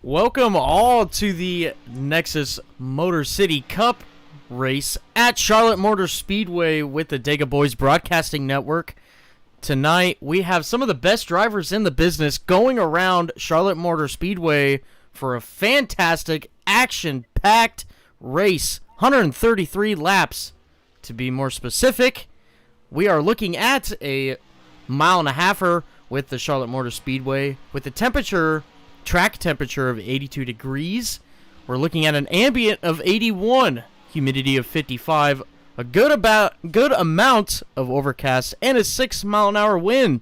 Welcome all to the Nexus Motor City Cup race at Charlotte Motor Speedway with the Dega Boys Broadcasting Network. Tonight, we have some of the best drivers in the business going around Charlotte Motor Speedway for a fantastic, action-packed race. 133 laps. To be more specific, we are looking at a mile and a halfer with the Charlotte Motor Speedway with the track temperature of 82 degrees. We're looking at an ambient of 81, humidity of 55, a good amount of overcast, and a 6-mile-an-hour wind.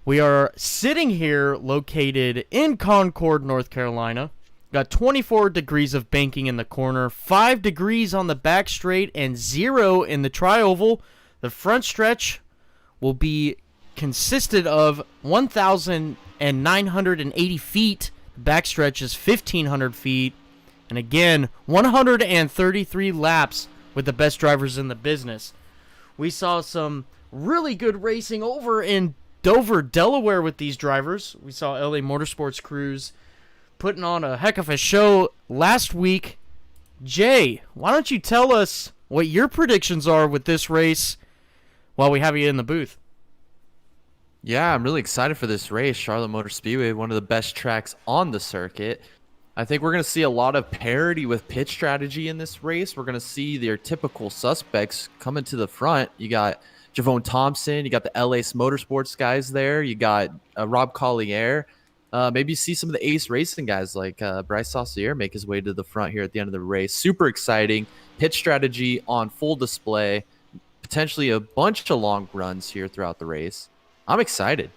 We are sitting here located in Concord, North Carolina. Got 24 degrees of banking in the corner, 5 degrees on the back straight, and 0 in the tri-oval. The front stretch will be consisted of 1,980 feet. The backstretch is 1,500 feet. And again, 133 laps with the best drivers in the business. We saw some really good racing over in Dover, Delaware with these drivers. We saw LA Motorsports crews putting on a heck of a show last week. Jay, why don't you tell us what your predictions are with this race while we have you in the booth? Yeah, I'm really excited for this race. Charlotte Motor Speedway, one of the best tracks on the circuit. I think we're going to see a lot of parity with pit strategy in this race. We're going to see their typical suspects coming to the front. You got Javon Thompson. You got the LA Motorsports guys there. You got Rob Collier. Maybe you see some of the Ace Racing guys like Bryce Saucier make his way to the front here at the end of the race. Super exciting. Pit strategy on full display. Potentially a bunch of long runs here throughout the race. I'm excited.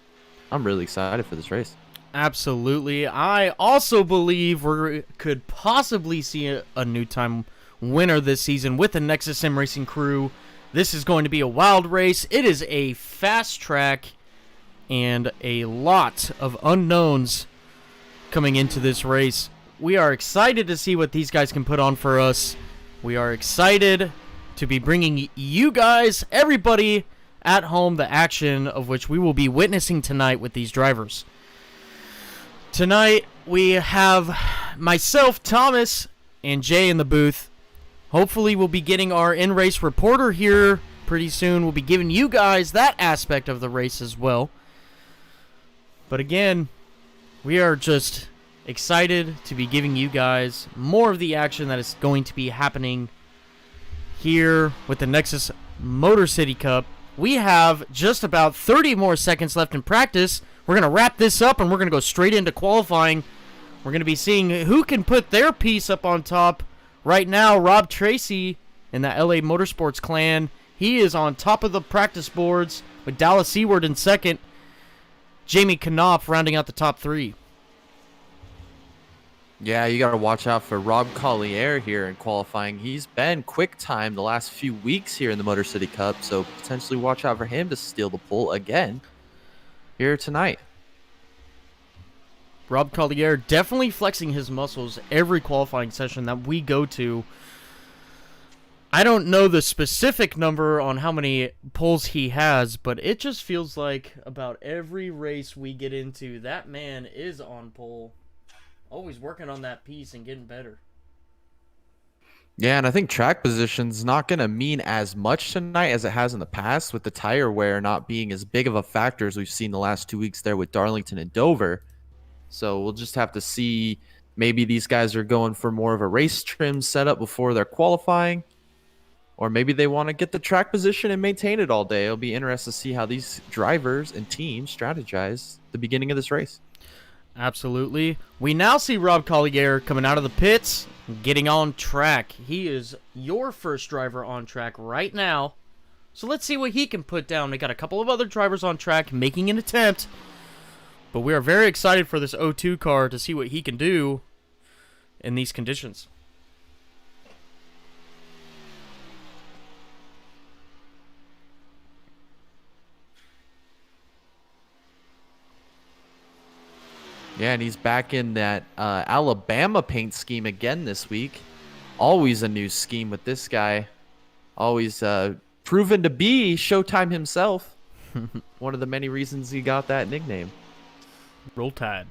I'm really excited for this race. Absolutely. I also believe we could possibly see a new time winner this season with the Nexus Sim Racing crew. This is going to be a wild race. It is a fast track and a lot of unknowns coming into this race. We are excited to see what these guys can put on for us. We are excited to be bringing you guys, everybody at home, the action of which we will be witnessing tonight with these drivers. Tonight, we have myself, Thomas, and Jay in the booth. Hopefully, we'll be getting our in-race reporter here pretty soon. We'll be giving you guys that aspect of the race as well. But again, we are just excited to be giving you guys more of the action that is going to be happening here with the Nexus Motor City Cup. We have just about 30 more seconds left in practice. We're going to wrap this up, and we're going to go straight into qualifying. We're going to be seeing who can put their piece up on top. Right now, Rob Tracy in the LA Motorsports clan, he is on top of the practice boards with Dallas Seward in second. Jamie Knopf rounding out the top three. Yeah, you got to watch out for Rob Collier here in qualifying. He's been quick time the last few weeks here in the Motor City Cup, so potentially watch out for him to steal the pole again here tonight. Rob Collier definitely flexing his muscles every qualifying session that we go to. I don't know the specific number on how many poles he has, but it just feels like about every race we get into, that man is on pole. Always working on that piece and getting better. Yeah, and I think track position's not going to mean as much tonight as it has in the past, with the tire wear not being as big of a factor as we've seen the last 2 weeks there with Darlington and Dover. So we'll just have to see. Maybe these guys are going for more of a race trim setup before they're qualifying, or maybe they want to get the track position and maintain it all day. It'll be interesting to see how these drivers and teams strategize the beginning of this race. Absolutely. We now see Rob Collier coming out of the pits, getting on track. He is your first driver on track right now. So let's see what he can put down. We got a couple of other drivers on track making an attempt. But we are very excited for this O2 car to see what he can do in these conditions. Yeah, and he's back in that Alabama paint scheme again this week. Always a new scheme with this guy. Always proven to be Showtime himself. One of the many reasons he got that nickname. Roll Tide.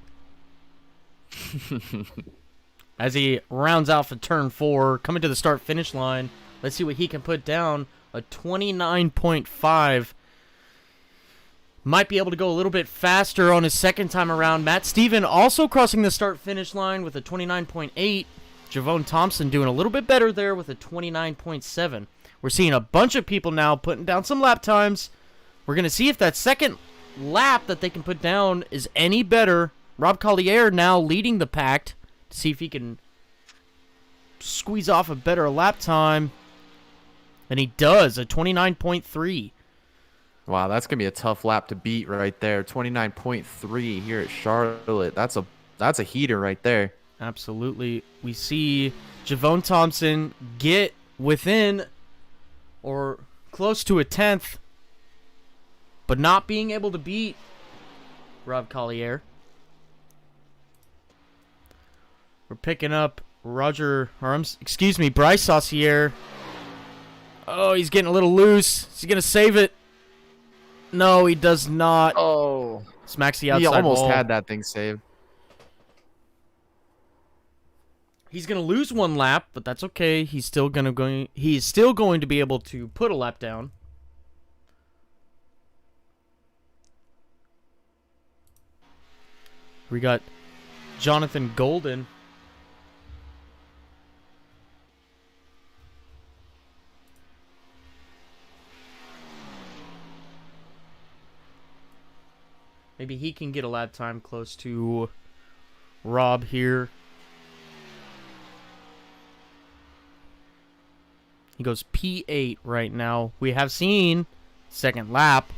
As he rounds out for turn 4, coming to the start-finish line. Let's see what he can put down. A 29.5. Might be able to go a little bit faster on his second time around. Matt Steven also crossing the start-finish line with a 29.8. Javon Thompson doing a little bit better there with a 29.7. We're seeing a bunch of people now putting down some lap times. We're going to see if that second lap that they can put down is any better. Rob Collier now leading the pack to see if he can squeeze off a better lap time. And he does, a 29.3. Wow, that's going to be a tough lap to beat right there. 29.3 here at Charlotte. That's a heater right there. Absolutely. We see Javon Thompson get within or close to a 10th, but not being able to beat Rob Collier. We're picking up Bryce Saucier. Oh, he's getting a little loose. Is he going to save it? No, he does not. Oh. Smacks the outside He almost wall. had that thing saved. He's going to lose one lap, but that's okay. He's still going to be able to put a lap down. We got Jonathan Golden. Maybe he can get a lap time close to Rob here. He goes P8 right now. We have seen second lap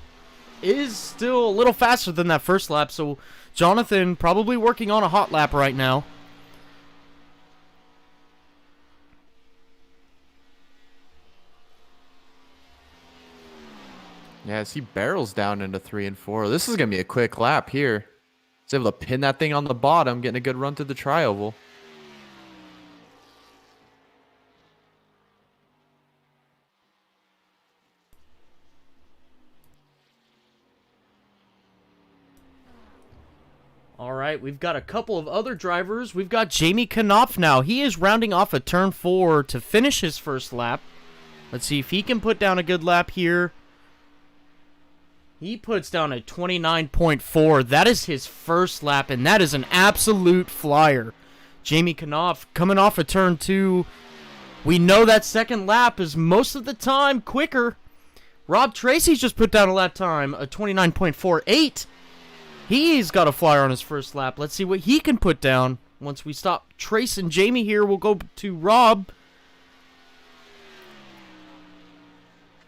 is still a little faster than that first lap, so Jonathan probably working on a hot lap right now. Yeah, as he barrels down into 3 and 4. This is going to be a quick lap here. He's able to pin that thing on the bottom, getting a good run through the tri-oval. All right, we've got a couple of other drivers. We've got Jamie Knopf now. He is rounding off a turn 4 to finish his first lap. Let's see if he can put down a good lap here. He puts down a 29.4. That is his first lap, and that is an absolute flyer. Jamie Knopf coming off a turn 2. We know that second lap is most of the time quicker. Rob Tracy's just put down a lap time, a 29.48. He's got a flyer on his first lap. Let's see what he can put down. Once we stop Trace and Jamie here, we'll go to Rob.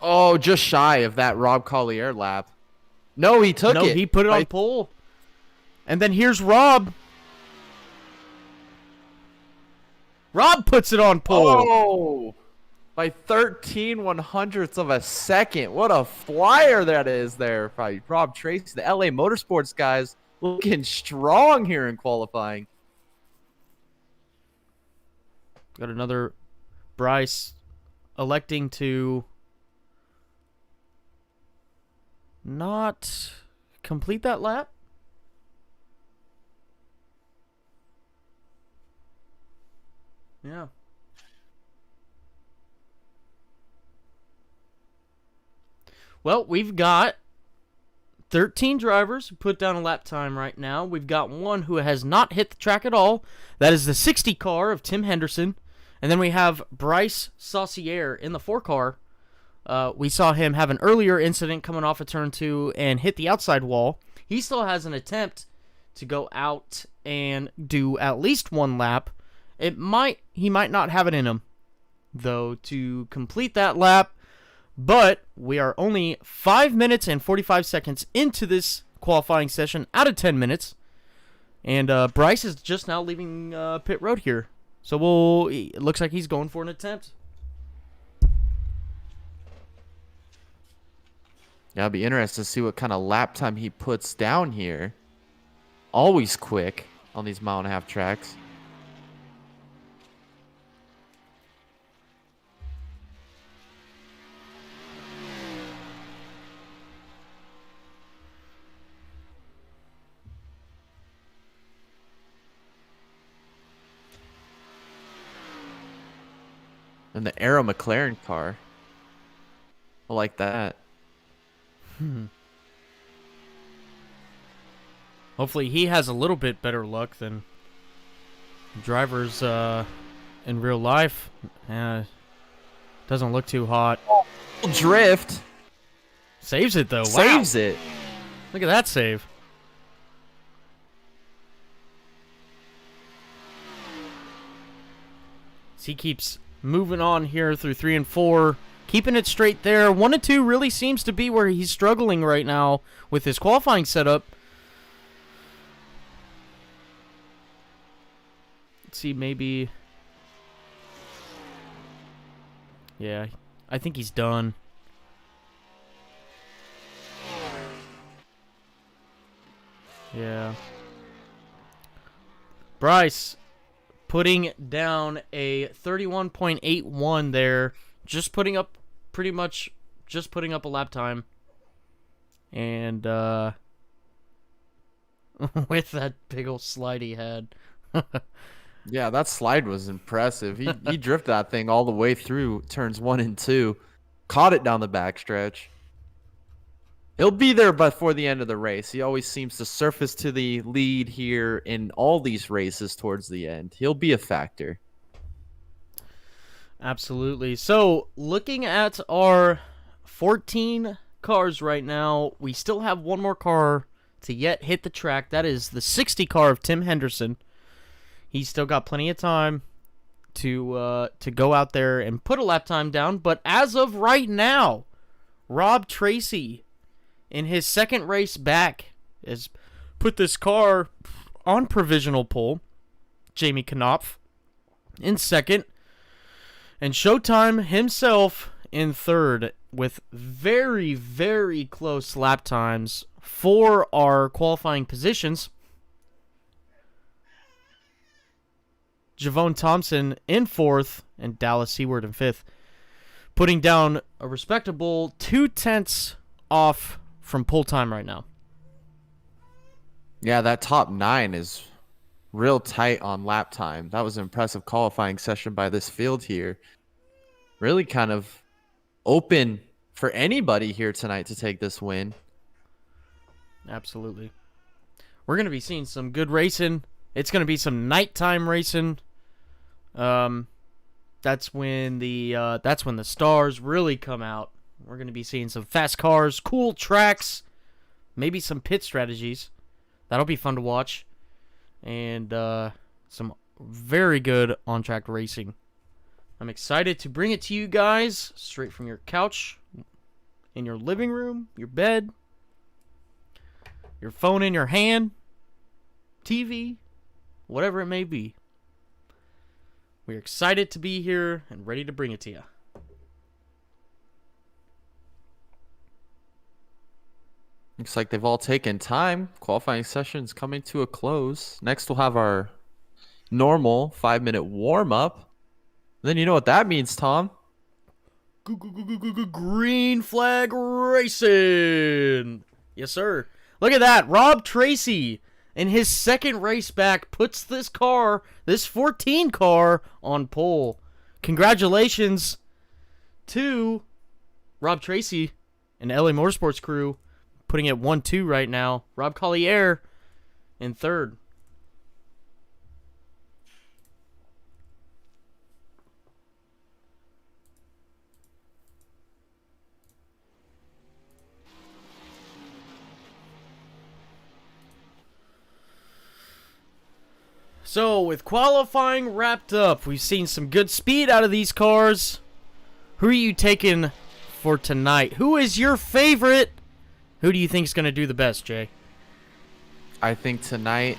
Oh, just shy of that Rob Collier lap. No, he took it. No, he put it on pole. And then here's Rob. Rob puts it on pole. Oh, by 13/100ths of a second. What a flyer that is there by Rob Tracy. The LA Motorsports guys looking strong here in qualifying. Got another Bryce electing to not complete that lap. Yeah. Well, we've got 13 drivers who put down a lap time right now. We've got one who has not hit the track at all. That is the 60 car of Tim Henderson. And then we have Bryce Saucier in the 4 car. We saw him have an earlier incident coming off of turn 2 and hit the outside wall. He still has an attempt to go out and do at least one lap. He might not have it in him, though, to complete that lap. But we are only 5 minutes and 45 seconds into this qualifying session out of 10 minutes. And Bryce is just now leaving pit road here. So it looks like he's going for an attempt. Yeah, it'll be interesting to see what kind of lap time he puts down here. Always quick on these 1.5-mile tracks. And the Arrow McLaren car. I like that. Hopefully he has a little bit better luck than drivers in real life. Doesn't look too hot. Drift. Saves it, though. Wow. Saves it. Look at that save. So he keeps moving on here through 3 and 4. Keeping it straight there. 1 and 2 really seems to be where he's struggling right now with his qualifying setup. Let's see, maybe... Yeah, I think he's done. Yeah. Bryce putting down a 31.81 there. Just putting up pretty much just putting up a lap time. And with that big old slide he had. Yeah, that slide was impressive. He drifted that thing all the way through turns 1 and 2. Caught it down the backstretch. He'll be there before the end of the race. He always seems to surface to the lead here in all these races towards the end. He'll be a factor. Absolutely. So, looking at our 14 cars right now, we still have one more car to yet hit the track. That is the 60 car of Tim Henderson. He's still got plenty of time to go out there and put a lap time down. But as of right now, Rob Tracy, in his second race back, has put this car on provisional pole. Jamie Knopf in second. And Showtime himself in third with very, very close lap times for our qualifying positions. Javon Thompson in fourth and Dallas Seward in fifth, putting down a respectable 0.2 off from pole time right now. Yeah, that top 9 is real tight on lap time. That was an impressive qualifying session by this field here. Really kind of open for anybody here tonight to take this win. Absolutely. We're going to be seeing some good racing. It's going to be some nighttime racing. That's when the stars really come out. We're going to be seeing some fast cars, cool tracks, maybe some pit strategies. That'll be fun to watch. And some very good on-track racing. I'm excited to bring it to you guys straight from your couch, in your living room, your bed, your phone in your hand, TV, whatever it may be. We're excited to be here and ready to bring it to you. Looks like they've all taken time. Qualifying session's coming to a close. Next, we'll have our normal 5-minute warm-up. Then you know what that means, Tom. Green flag racing. Yes, sir. Look at that. Rob Tracy, in his second race back, puts this 14 car, on pole. Congratulations to Rob Tracy and LA Motorsports crew, putting it 1-2 right now. Rob Collier in third. So, with qualifying wrapped up, we've seen some good speed out of these cars. Who are you taking for tonight? Who is your favorite? Who do you think is going to do the best, Jay? I think tonight,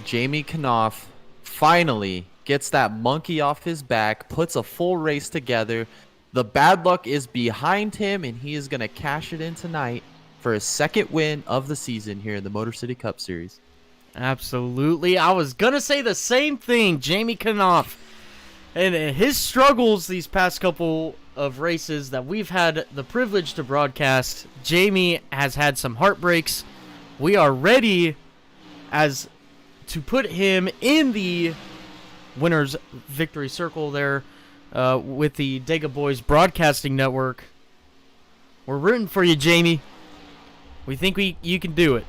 Jamie Knopf finally gets that monkey off his back, puts a full race together. The bad luck is behind him, and he is going to cash it in tonight for his second win of the season here in the Motor City Cup Series. Absolutely. I was going to say the same thing. Jamie Knopf. And his struggles these past couple of races that we've had the privilege to broadcast, Jamie has had some heartbreaks. We are ready to put him in the winner's victory circle there. with the Dega Boys Broadcasting Network. We're rooting for you, Jamie. We think you can do it.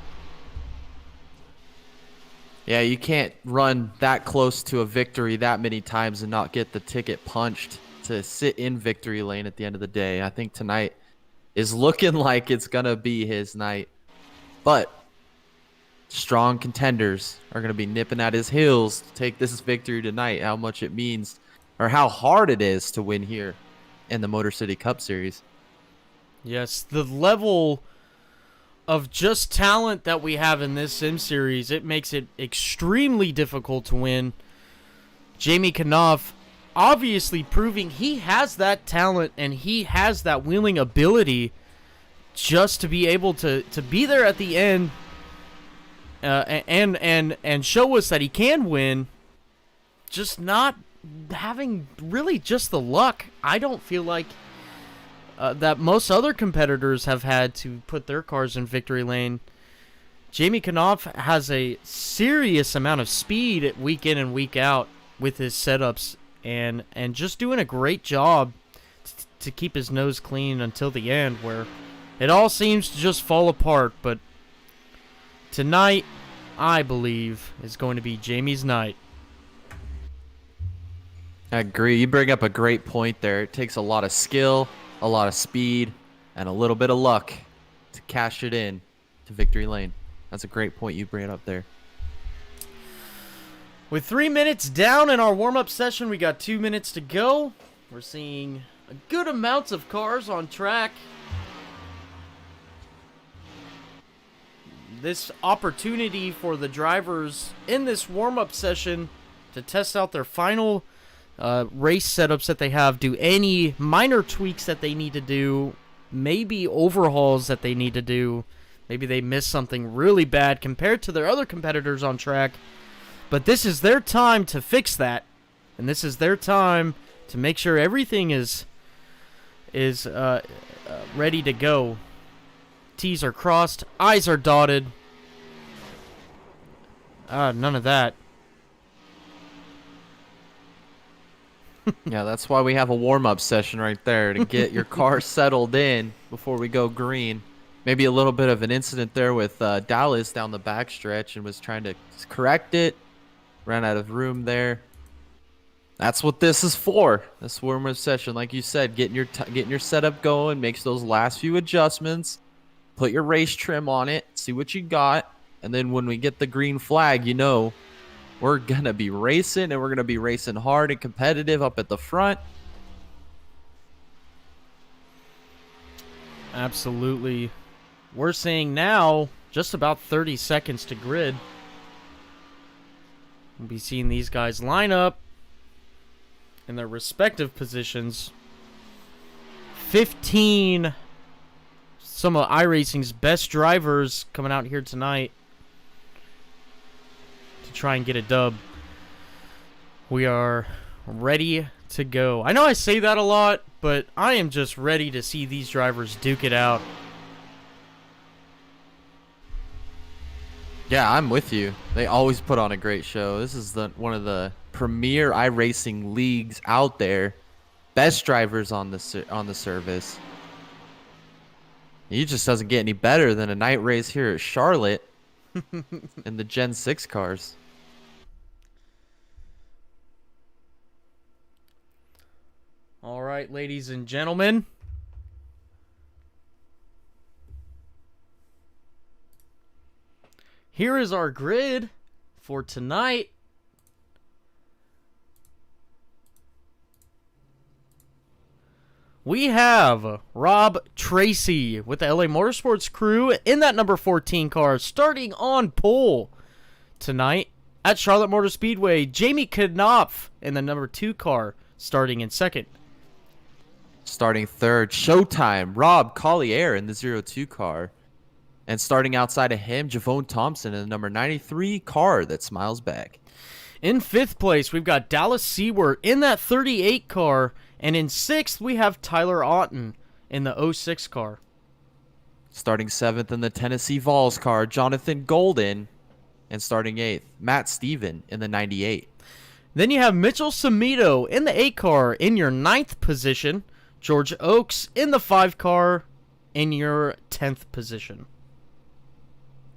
Yeah, you can't run that close to a victory that many times and not get the ticket punched to sit in victory lane at the end of the day. I think tonight is looking like it's going to be his night. But strong contenders are going to be nipping at his heels to take this victory tonight, how much it means or how hard it is to win here in the Motor City Cup Series. Yes, the level of just talent that we have in this sim series, it makes it extremely difficult to win. Jamie Knopf obviously proving he has that talent and he has that wheeling ability just to be able to be there at the end and show us that he can win, just not having really just the luck. I don't feel like that most other competitors have had to put their cars in victory lane. Jamie Knopf has a serious amount of speed week in and week out with his setups and just doing a great job to keep his nose clean until the end, where it all seems to just fall apart. But tonight, I believe, is going to be Jamie's night. I agree. You bring up a great point there. It takes a lot of skill, a lot of speed, and a little bit of luck to cash it in to victory lane. That's a great point you bring up there. With 3 minutes down in our warm-up session, we got 2 minutes to go. We're seeing a good amount of cars on track. This opportunity for the drivers in this warm-up session to test out their final race setups that they have, do any minor tweaks that they need to do, maybe overhauls that they need to do. Maybe they missed something really bad compared to their other competitors on track. But this is their time to fix that. And this is their time to make sure everything is ready to go. T's are crossed, I's are dotted. None of that. Yeah, that's why we have a warm-up session right there, to get your car settled in before we go green. Maybe a little bit of an incident there with Dallas down the backstretch and was trying to correct it. Ran out of room there. That's what this is for. This warm-up session, like you said, getting your setup going, makes those last few adjustments, put your race trim on it, see what you got, and then when we get the green flag, you know we're going to be racing, and we're going to be racing hard and competitive up at the front. Absolutely. We're seeing now just about 30 seconds to grid. We'll be seeing these guys line up in their respective positions. 15, some of iRacing's best drivers coming out here tonight to try and get a dub. We are ready to go. I know I say that a lot, but I am just ready to see these drivers duke it out. Yeah, I'm with you. They always put on a great show. This is one of the premier iRacing leagues out there. Best drivers on the service. He just doesn't get any better than a night race here at Charlotte in the Gen 6 cars. All right, ladies and gentlemen. Here is our grid for tonight. We have Rob Tracy with the LA Motorsports crew in that number 14 car starting on pole tonight at Charlotte Motor Speedway. Jamie Knopf in the number 2 car starting in second. Starting third, Showtime, Rob Collier in the 02 car. And starting outside of him, Javone Thompson in the number 93 car that smiles back. In 5th place, we've got Dallas Seward in that 38 car. And in 6th, we have Tyler Otten in the 06 car. Starting 7th in the Tennessee Vols car, Jonathan Golden. And starting 8th, Matt Steven in the 98. Then you have Mitchell Samito in the 8 car in your 9th position. George Oaks in the 5 car in your 10th position.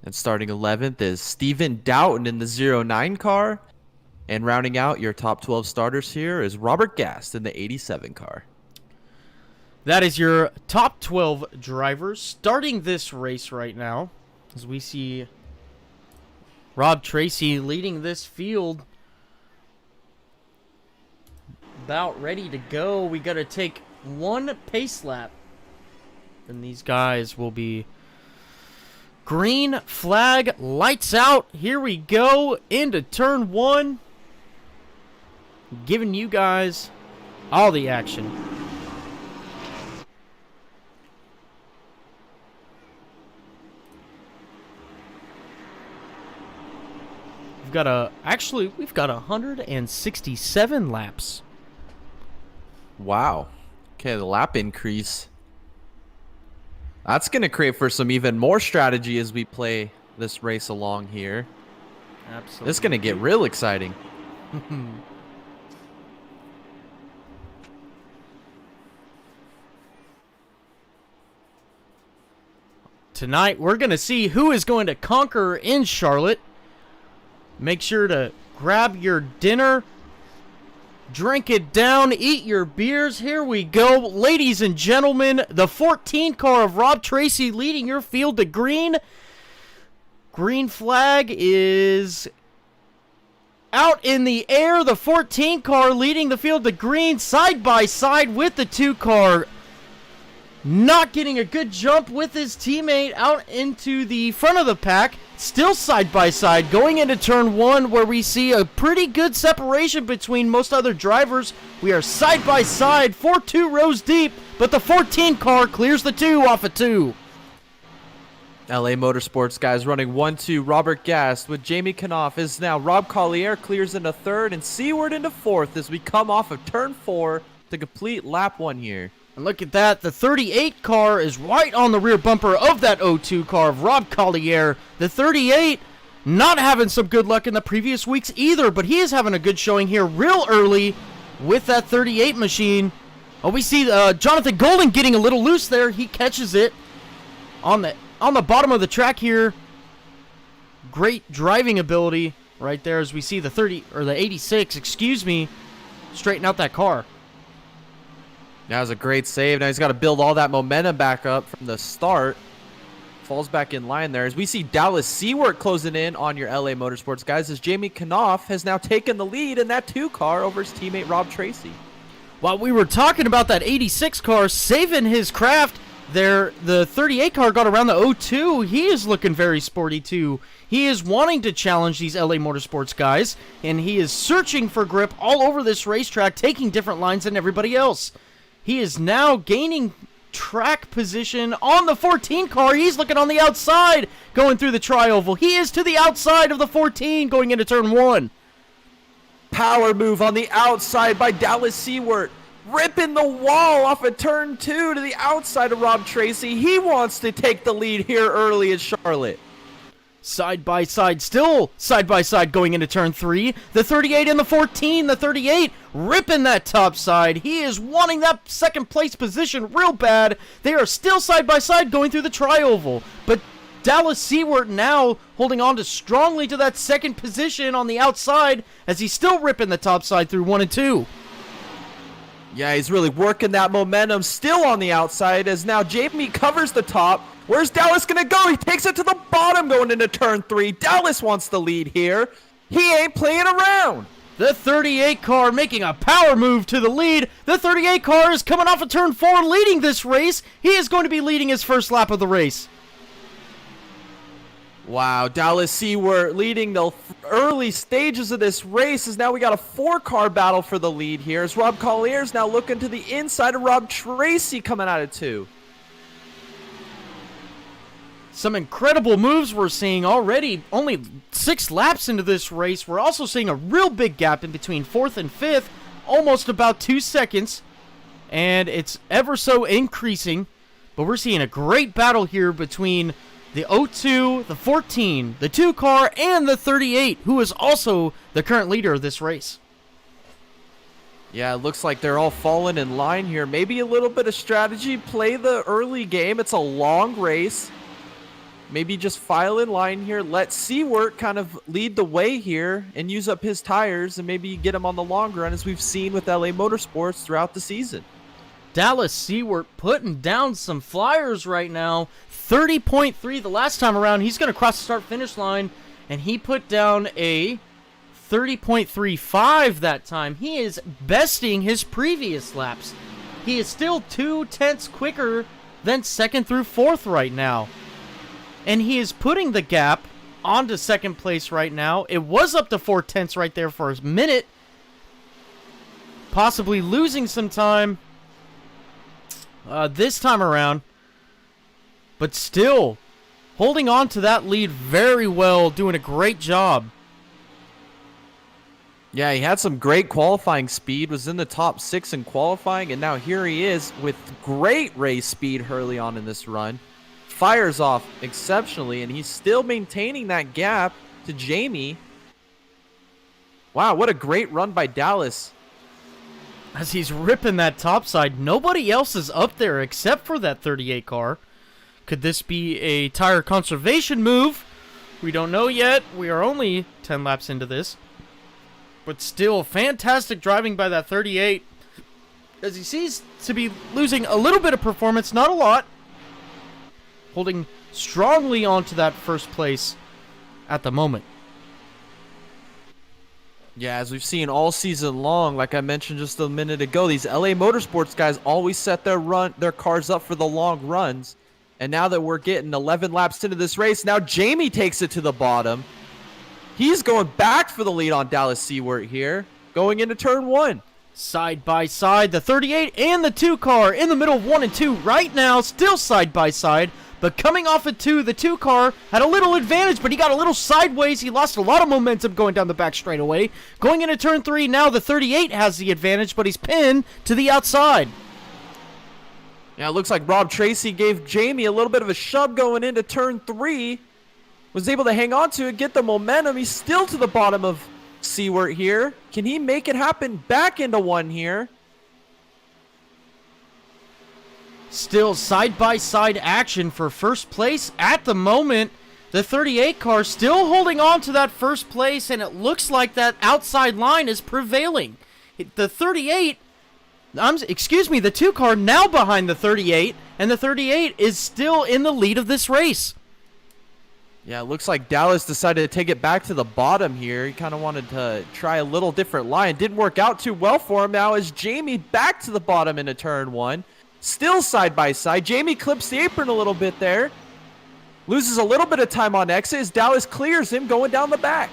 And starting 11th is Steven Doughton in the 09 car. And rounding out your top 12 starters here is Robert Gast in the 87 car. That is your top 12 drivers starting this race right now. As we see Rob Tracy leading this field. About ready to go. We got to take one pace lap. And these guys will be green flag, lights out. Here we go into turn 1. Giving you guys all the action. We've got 167 laps. Wow. Okay, the lap increase. That's going to create for some even more strategy as we play this race along here. Absolutely. This is going to get real exciting. Tonight, we're going to see who is going to conquer in Charlotte. Make sure to grab your dinner, drink it down, eat your beers. Here we go. Ladies and gentlemen, the 14 car of Rob Tracy leading your field to green. Green flag is out in the air. The 14 car leading the field to green, side by side with the 2 car. Not getting a good jump with his teammate out into the front of the pack. Still side by side going into turn 1 where we see a pretty good separation between most other drivers. We are side by side, 2 rows deep, but the 14 car clears the 2 off of 2. LA Motorsports guys running 1-2. Robert Gast with Jamie Knopf is now Rob Collier clears into 3rd and Seward into 4th as we come off of turn 4 to complete lap 1 here. And look at that, the 38 car is right on the rear bumper of that 02 car of Rob Collier. The 38 not having some good luck in the previous weeks either, but he is having a good showing here real early with that 38 machine. Oh, we see Jonathan Golden getting a little loose there. He catches it on the bottom of the track here. Great driving ability right there as we see the 86, straighten out that car. That was a great save. Now he's got to build all that momentum back up from the start. Falls back in line there. As we see Dallas Seward closing in on your LA Motorsports guys as Jamie Knopf has now taken the lead in that 2 car over his teammate Rob Tracy. While we were talking about that 86 car saving his craft there, the 38 car got around the 02. He is looking very sporty too. He is wanting to challenge these LA Motorsports guys, and he is searching for grip all over this racetrack, taking different lines than everybody else. He is now gaining track position on the 14 car. He's looking on the outside going through the tri-oval. He is to the outside of the 14 going into turn 1. Power move on the outside by Dallas Seward. Ripping the wall off of turn 2 to the outside of Rob Tracy. He wants to take the lead here early at Charlotte. Side by side, still side by side going into turn 3. The 38 and the 14. The 38 ripping that top side. He is wanting that second place position real bad. They are still side by side going through the tri-oval. But Dallas Seward now holding on to strongly to that second position on the outside as he's still ripping the top side through 1 and 2. Yeah, he's really working that momentum still on the outside as now Jamie covers the top. Where's Dallas going to go? He takes it to the bottom going into turn 3. Dallas wants the lead here. He ain't playing around. The 38 car making a power move to the lead. The 38 car is coming off of turn 4 leading this race. He is going to be leading his first lap of the race. Wow, Dallas Seward leading the early stages of this race as now we got a 4-car battle for the lead here as Rob Collier is now looking to the inside of Rob Tracy coming out of 2. Some incredible moves we're seeing already. Only 6 laps into this race. We're also seeing a real big gap in between 4th and 5th. Almost about 2 seconds. And it's ever so increasing. But we're seeing a great battle here between the 02, the 14, the 2 car, and the 38, who is also the current leader of this race. Yeah, it looks like they're all falling in line here. Maybe a little bit of strategy. Play the early game. It's a long race. Maybe just file in line here. Let Seward kind of lead the way here and use up his tires and maybe get him on the long run, as we've seen with LA Motorsports throughout the season. Dallas Seward putting down some flyers right now. 30.3 the last time around. He's going to cross the start-finish line, and he put down a 30.35 that time. He is besting his previous laps. He is still 2/10 quicker than second through fourth right now. And he is putting the gap onto second place right now. It was up to 4/10 right there for a minute. Possibly losing some time this time around. But still holding on to that lead very well. Doing a great job. Yeah, he had some great qualifying speed, was in the top 6 in qualifying, and now here he is with great race speed early on in this run. Fires off exceptionally, and he's still maintaining that gap to Jamie. Wow, what a great run by Dallas. As he's ripping that top side, nobody else is up there except for that 38 car. Could this be a tire conservation move? We don't know yet. We are only 10 laps into this. But still, fantastic driving by that 38. As he seems to be losing a little bit of performance, not a lot. Holding strongly onto that first place at the moment. Yeah, as we've seen all season long, like I mentioned just a minute ago, these LA Motorsports guys always set their cars up for the long runs. And now that we're getting 11 laps into this race, now Jamie takes it to the bottom. He's going back for the lead on Dallas Seward here, going into turn 1. Side by side, the 38 and the 2 car in the middle of 1 and 2 right now, still side by side. But coming off of 2, the 2 car had a little advantage, but he got a little sideways. He lost a lot of momentum going down the back straightaway. Going into turn 3, now the 38 has the advantage, but he's pinned to the outside. Yeah, it looks like Rob Tracy gave Jamie a little bit of a shove going into turn 3. Was able to hang on to it, get the momentum. He's still to the bottom of Seward here. Can he make it happen back into 1 here? Still side-by-side action for first place at the moment. The 38 car still holding on to that first place, and it looks like that outside line is prevailing. The 38, the 2 car now behind the 38, and the 38 is still in the lead of this race. Yeah, it looks like Dallas decided to take it back to the bottom here. He kind of wanted to try a little different line. Didn't work out too well for him. Now is Jamie back to the bottom into turn 1. Still side by side. Jamie clips the apron a little bit there. Loses a little bit of time on exit as Dallas clears him going down the back.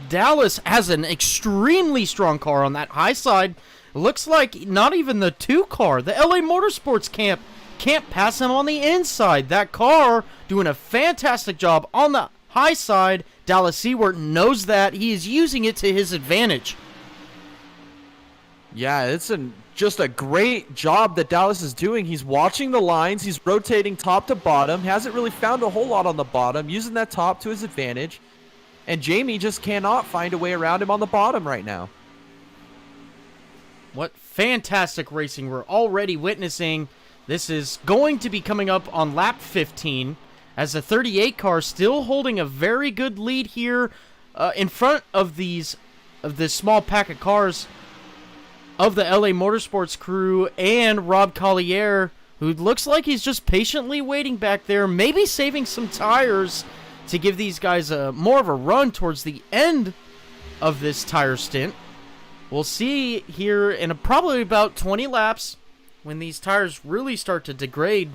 Dallas has an extremely strong car on that high side. Looks like not even the 2 car, the LA Motorsports camp, can't pass him on the inside. That car doing a fantastic job on the high side. Dallas Seward knows that. He is using it to his advantage. Yeah, it's just a great job that Dallas is doing. He's watching the lines. He's rotating top to bottom. Hasn't really found a whole lot on the bottom. Using that top to his advantage. And Jamie just cannot find a way around him on the bottom right now. What fantastic racing we're already witnessing. This is going to be coming up on lap 15 as the 38 car still holding a very good lead here in front of this small pack of cars of the LA Motorsports crew and Rob Collier, who looks like he's just patiently waiting back there, maybe saving some tires to give these guys more of a run towards the end of this tire stint. We'll see here in probably about 20 laps when these tires really start to degrade.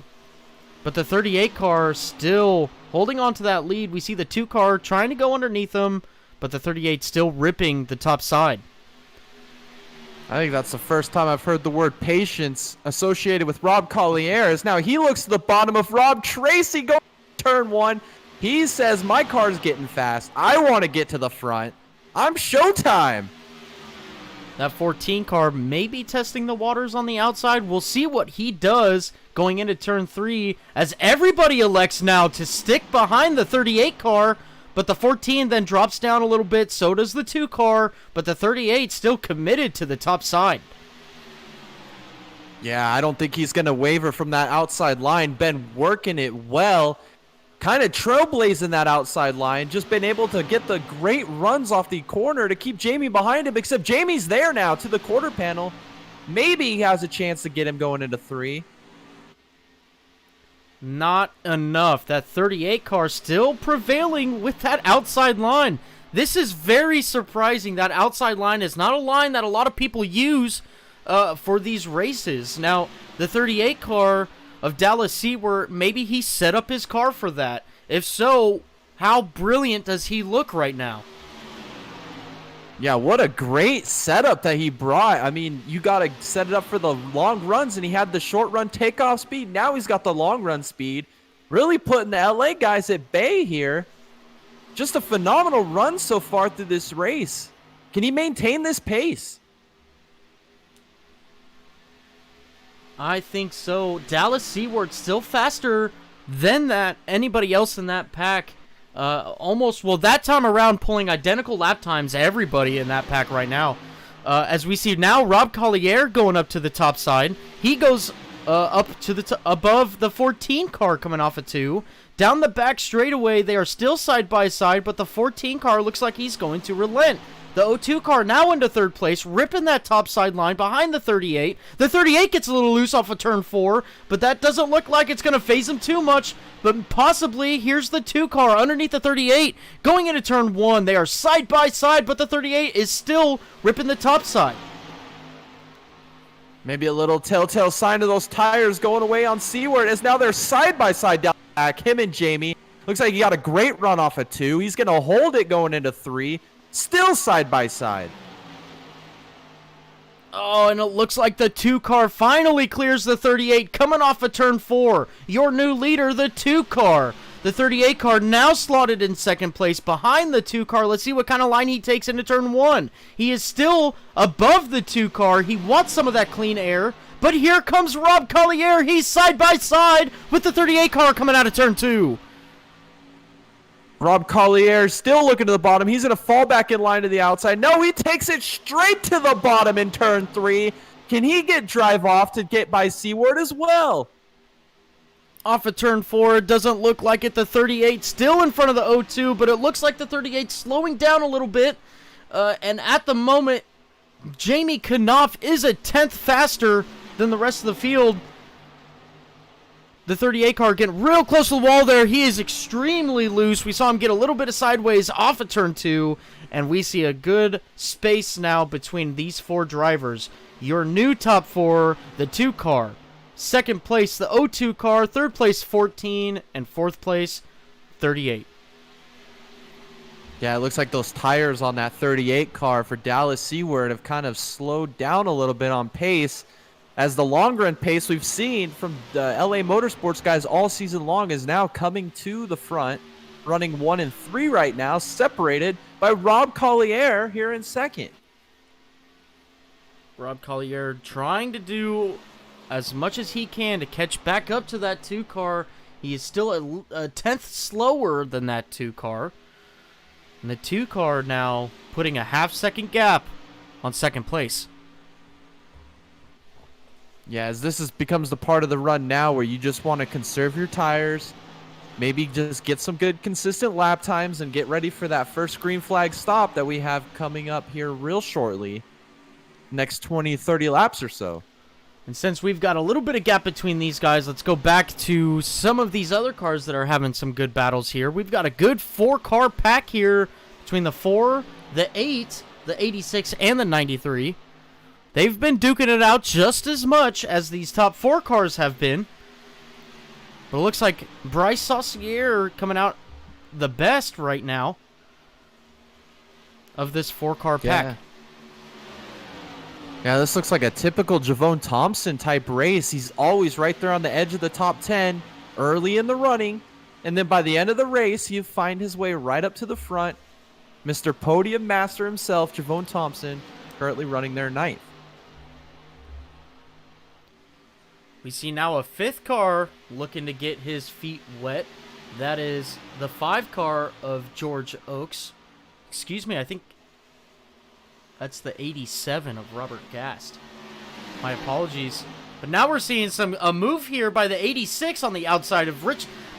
But the 38 car still holding on to that lead. We see the 2 car trying to go underneath them, but the 38 still ripping the top side. I think that's the first time I've heard the word patience associated with Rob Collier. As now he looks to the bottom of Rob Tracy going turn 1. He says, my car's getting fast. I want to get to the front. I'm showtime. That 14 car may be testing the waters on the outside. We'll see what he does going into turn 3 as everybody elects now to stick behind the 38 car. But the 14 then drops down a little bit. So does the 2 car. But the 38 still committed to the top side. Yeah, I don't think he's going to waver from that outside line. Been working it well, kind of trailblazing that outside line. Just been able to get the great runs off the corner to keep Jamie behind him, except Jamie's there now to the quarter panel. Maybe he has a chance to get him going into 3. Not enough. That 38 car still prevailing with that outside line. This is very surprising. That outside line is not a line that a lot of people use for these races. Now, the 38 car of Dallas Seward, maybe he set up his car for that. If so, how brilliant does he look right now? Yeah, what a great setup that he brought. I mean, you got to set it up for the long runs, and he had the short run takeoff speed. Now he's got the long run speed. Really putting the LA guys at bay here. Just a phenomenal run so far through this race. Can he maintain this pace? I think so. Dallas Seward still faster than anybody else in that pack. Almost, well, that time around pulling identical lap times to everybody in that pack right now. As we see now, Rob Collier going up to the top side. He goes up to the above the 14 car coming off of 2. Down the back straightaway, they are still side by side, but the 14 car looks like he's going to relent. The 02 car now into 3rd place, ripping that top side line behind the 38. The 38 gets a little loose off of turn 4, but that doesn't look like it's going to phase him too much. But possibly, here's the 2 car underneath the 38. Going into turn 1, they are side by side, but the 38 is still ripping the top side. Maybe a little telltale sign of those tires going away on Seward, as now they're side by side down back, him and Jamie. Looks like he got a great run off of 2. He's going to hold it going into 3. Still side by side. Oh, and it looks like the 2 car finally clears the 38 coming off of turn 4. Your new leader, the 2 car. The 38 car now slotted in 2nd place behind the 2 car. Let's see what kind of line he takes into turn 1. He is still above the 2 car. He wants some of that clean air. But here comes Rob Collier. He's side by side with the 38 car coming out of turn 2. Rob Collier still looking to the bottom. He's going to fall back in line to the outside. No, he takes it straight to the bottom in turn 3. Can he get drive off to get by Seward as well? Off of turn 4, it doesn't look like it. The 38 still in front of the 02, but it looks like the 38 slowing down a little bit. And at the moment, Jamie Knopf is a 10th faster than the rest of the field. The 38 car getting real close to the wall there. He is extremely loose. We saw him get a little bit of sideways off of turn 2, and we see a good space now between these 4 drivers. Your new top 4, the 2 car. 2nd place, the 02 car. 3rd place, 14, and 4th place, 38. Yeah, it looks like those tires on that 38 car for Dallas Seward have kind of slowed down a little bit on pace, as the long run pace we've seen from the LA Motorsports guys all season long is now coming to the front, running 1 and 3 right now, separated by Rob Collier here in 2nd. Rob Collier trying to do as much as he can to catch back up to that 2 car. He is still a 10th slower than that 2 car. And the 2 car now putting a half-second gap on 2nd place. Yeah, as this becomes the part of the run now where you just want to conserve your tires, maybe just get some good consistent lap times and get ready for that first green flag stop that we have coming up here real shortly. Next 20, 30 laps or so. And since we've got a little bit of gap between these guys, let's go back to some of these other cars that are having some good battles here. We've got a good 4-car pack here between the 4, the 8, the 86, and the 93. They've been duking it out just as much as these top 4 cars have been. But it looks like Bryce Saucier coming out the best right now of this 4-car pack. Yeah, this looks like a typical Javon Thompson type race. He's always right there on the edge of the top 10 early in the running. And then by the end of the race, he'll find his way right up to the front. Mr. Podium Master himself, Javon Thompson, currently running their 9th. We see now a 5th car looking to get his feet wet. That is the 5 car of George Oaks. Excuse me, I think that's the 87 of Robert Gast. My apologies. But now we're seeing a move here by the 86 on the outside of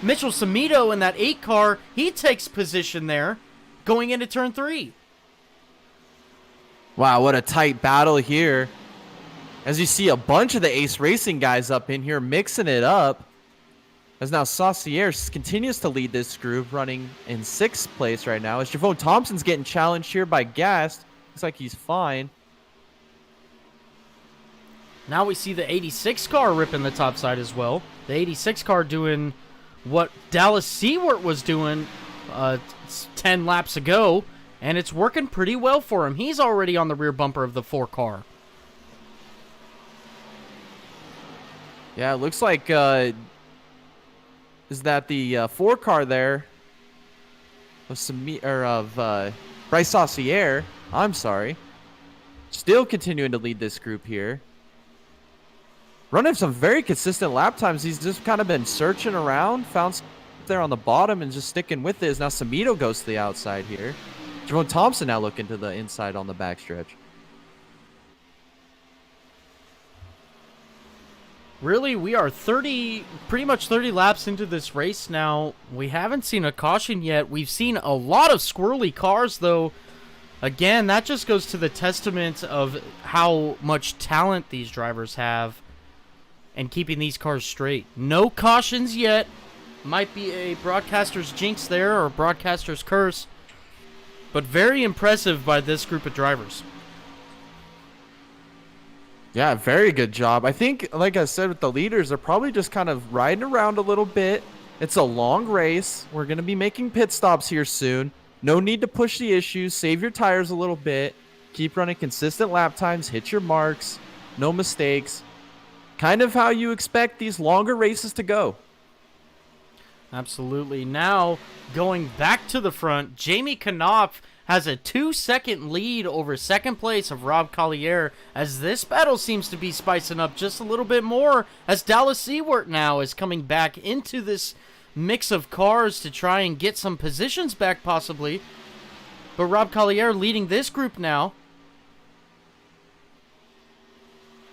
Mitchell Samito in that 8 car. He takes position there going into turn 3. Wow, what a tight battle here. As you see a bunch of the Ace Racing guys up in here mixing it up. As now Saucier continues to lead this group, running in 6th place right now. As Javon Thompson's getting challenged here by Gast. Looks like he's fine. Now we see the 86 car ripping the top side as well. The 86 car doing what Dallas Seward was doing 10 laps ago, and it's working pretty well for him. He's already on the rear bumper of the 4 car. Yeah, it looks like is that the 4 car there of Bryce Saucier. I'm sorry. Still continuing to lead this group here. Running some very consistent lap times. He's just kind of been searching around, found there on the bottom and just sticking with it. Now Samito goes to the outside here. Javon Thompson now looking to the inside on the backstretch. Really, we are pretty much 30 laps into this race now. We haven't seen a caution yet. We've seen a lot of squirrely cars, though. Again, that just goes to the testament of how much talent these drivers have and keeping these cars straight. No cautions yet. Might be a broadcaster's jinx there or a broadcaster's curse, but very impressive by this group of drivers. Yeah, very good job. I think, like I said, with the leaders, they're probably just kind of riding around a little bit. It's a long race. We're going to be making pit stops here soon. No need to push the issues. Save your tires a little bit. Keep running consistent lap times. Hit your marks. No mistakes. Kind of how you expect these longer races to go. Absolutely. Now, going back to the front, Jamie Knopf has a 2-second lead over second place of Rob Collier, as this battle seems to be spicing up just a little bit more, as Dallas Seward now is coming back into this mix of cars to try and get some positions back possibly. But Rob Collier leading this group now.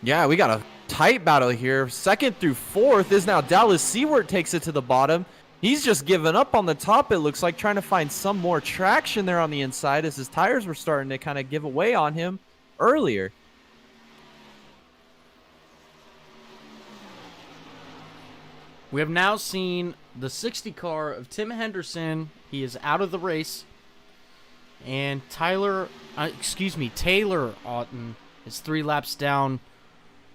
Yeah, we got a tight battle here. 2nd through 4th is now Dallas Seward takes it to the bottom. He's just giving up on the top, it looks like, trying to find some more traction there on the inside as his tires were starting to kind of give away on him earlier. We have now seen the 60 car of Tim Henderson. He is out of the race. And Taylor Otten is 3 laps down.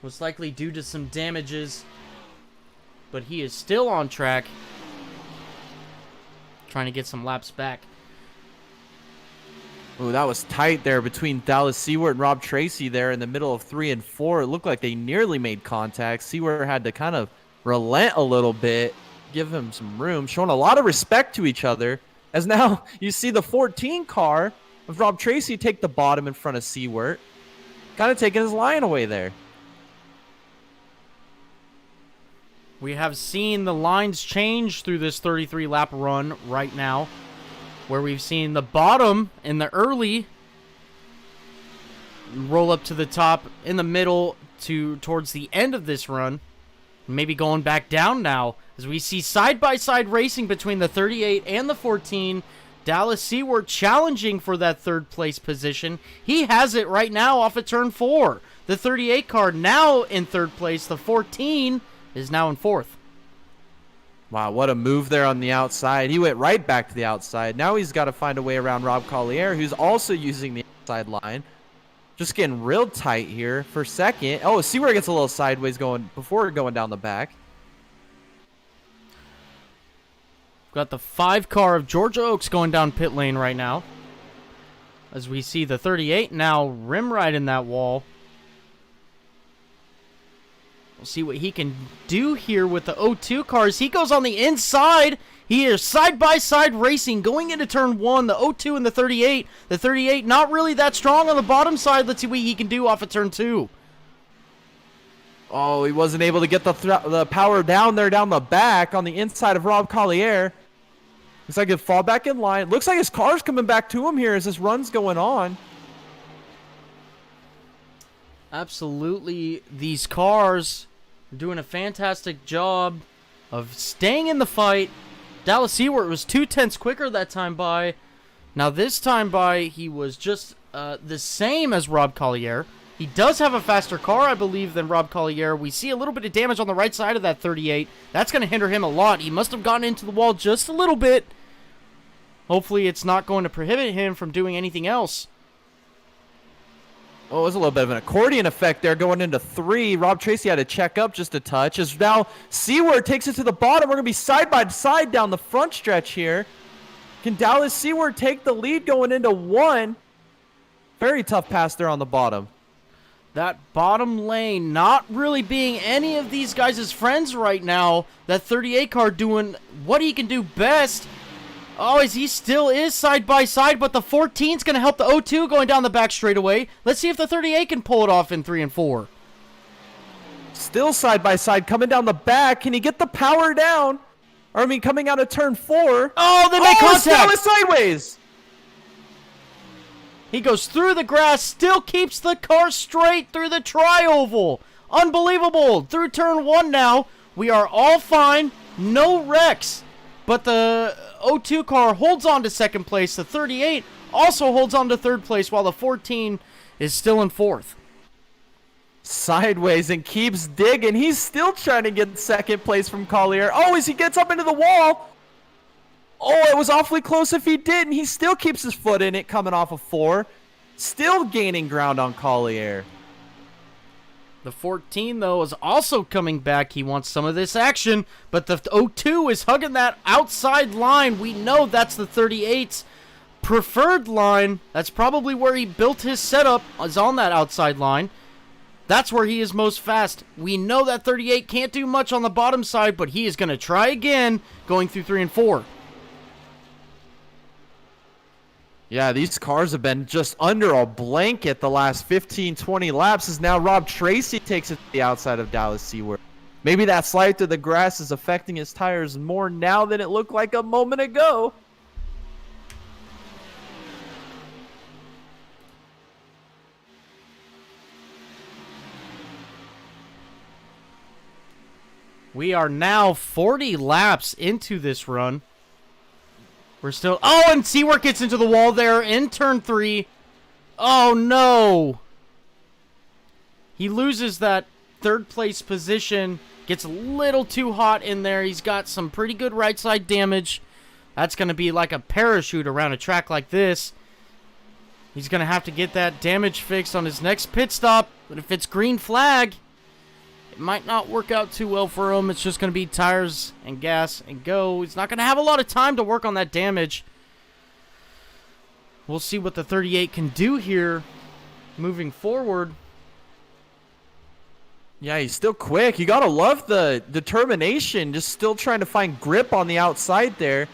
Was likely due to some damages. But he is still on track. Trying to get some laps back. Oh, that was tight there between Dallas Seward and Rob Tracy there in the middle of 3 and 4. It looked like they nearly made contact. Seward had to kind of relent a little bit, give him some room, showing a lot of respect to each other. As now you see the 14 car of Rob Tracy take the bottom in front of Seward. Kind of taking his line away there. We have seen the lines change through this 33-lap run right now, where we've seen the bottom in the early roll up to the top in the middle towards the end of this run, maybe going back down now, as we see side-by-side racing between the 38 and the 14. Dallas Seward challenging for that 3rd place position. He has it right now off of turn 4. The 38 car now in 3rd place. The 14 is now in 4th. Wow, what a move there on the outside. He went right back to the outside. Now he's got to find a way around Rob Collier, who's also using the outside line. Just getting real tight here for 2nd. Oh, see where it gets a little sideways before going down the back. Got the 5 car of Georgia Oaks going down pit lane right now. As we see the 38 now rim right in that wall. We'll see what he can do here with the 02 cars. He goes on the inside. He is side-by-side racing going into turn 1. The 02 and the 38. The 38 not really that strong on the bottom side. Let's see what he can do off of turn 2. Oh, he wasn't able to get the power down there down the back on the inside of Rob Collier. Looks like he'll fall back in line. Looks like his car's coming back to him here as this run's going on. Absolutely, these cars doing a fantastic job of staying in the fight. Dallas Seward was 2/10 quicker that time by. Now this time by, he was just the same as Rob Collier. He does have a faster car, I believe, than Rob Collier. We see a little bit of damage on the right side of that 38. That's going to hinder him a lot. He must have gotten into the wall just a little bit. Hopefully it's not going to prohibit him from doing anything else. Oh, it was a little bit of an accordion effect there going into 3. Rob Tracy had to check up just a touch. As now Seward takes it to the bottom. We're going to be side by side down the front stretch here. Can Dallas Seward take the lead going into 1? Very tough pass there on the bottom. That bottom lane not really being any of these guys' friends right now. That 38 car doing what he can do best. Oh, he still is side by side, but the 14's going to help the 02 going down the back straightaway. Let's see if the 38 can pull it off in 3 and 4. Still side by side coming down the back. Can he get the power down? Or, I mean, coming out of turn 4. Oh, they make contact. Still is sideways. He goes through the grass, still keeps the car straight through the tri-oval. Unbelievable. Through turn 1 now. We are all fine. No wrecks. But the 02 car holds on to second place. The 38 also holds on to third place, while the 14 is still in fourth. Sideways and keeps digging. He's still trying to get second place from Collier. Oh, as he gets up into the wall. Oh, it was awfully close if he didn't. He still keeps his foot in it coming off of 4. Still gaining ground on Collier. The 14, though, is also coming back. He wants some of this action, but the 02 is hugging that outside line. We know that's the 38's preferred line. That's probably where he built his setup, is on that outside line. That's where he is most fast. We know that 38 can't do much on the bottom side, but he is going to try again going through 3 and 4. Yeah, these cars have been just under a blanket the last 15, 20 laps as now Rob Tracy takes it to the outside of Dallas Seward. Maybe that slide through the grass is affecting his tires more now than it looked like a moment ago. We are now 40 laps into this run. We're still... Oh, and Seward gets into the wall there in turn 3. Oh, no. He loses that third place position. Gets a little too hot in there. He's got some pretty good right side damage. That's going to be like a parachute around a track like this. He's going to have to get that damage fixed on his next pit stop. But if it's green flag, it might not work out too well for him. It's just going to be tires and gas and go. He's not going to have a lot of time to work on that damage. We'll see what the 38 can do here moving forward. Yeah, he's still quick. You got to love the determination. Just still trying to find grip on the outside there.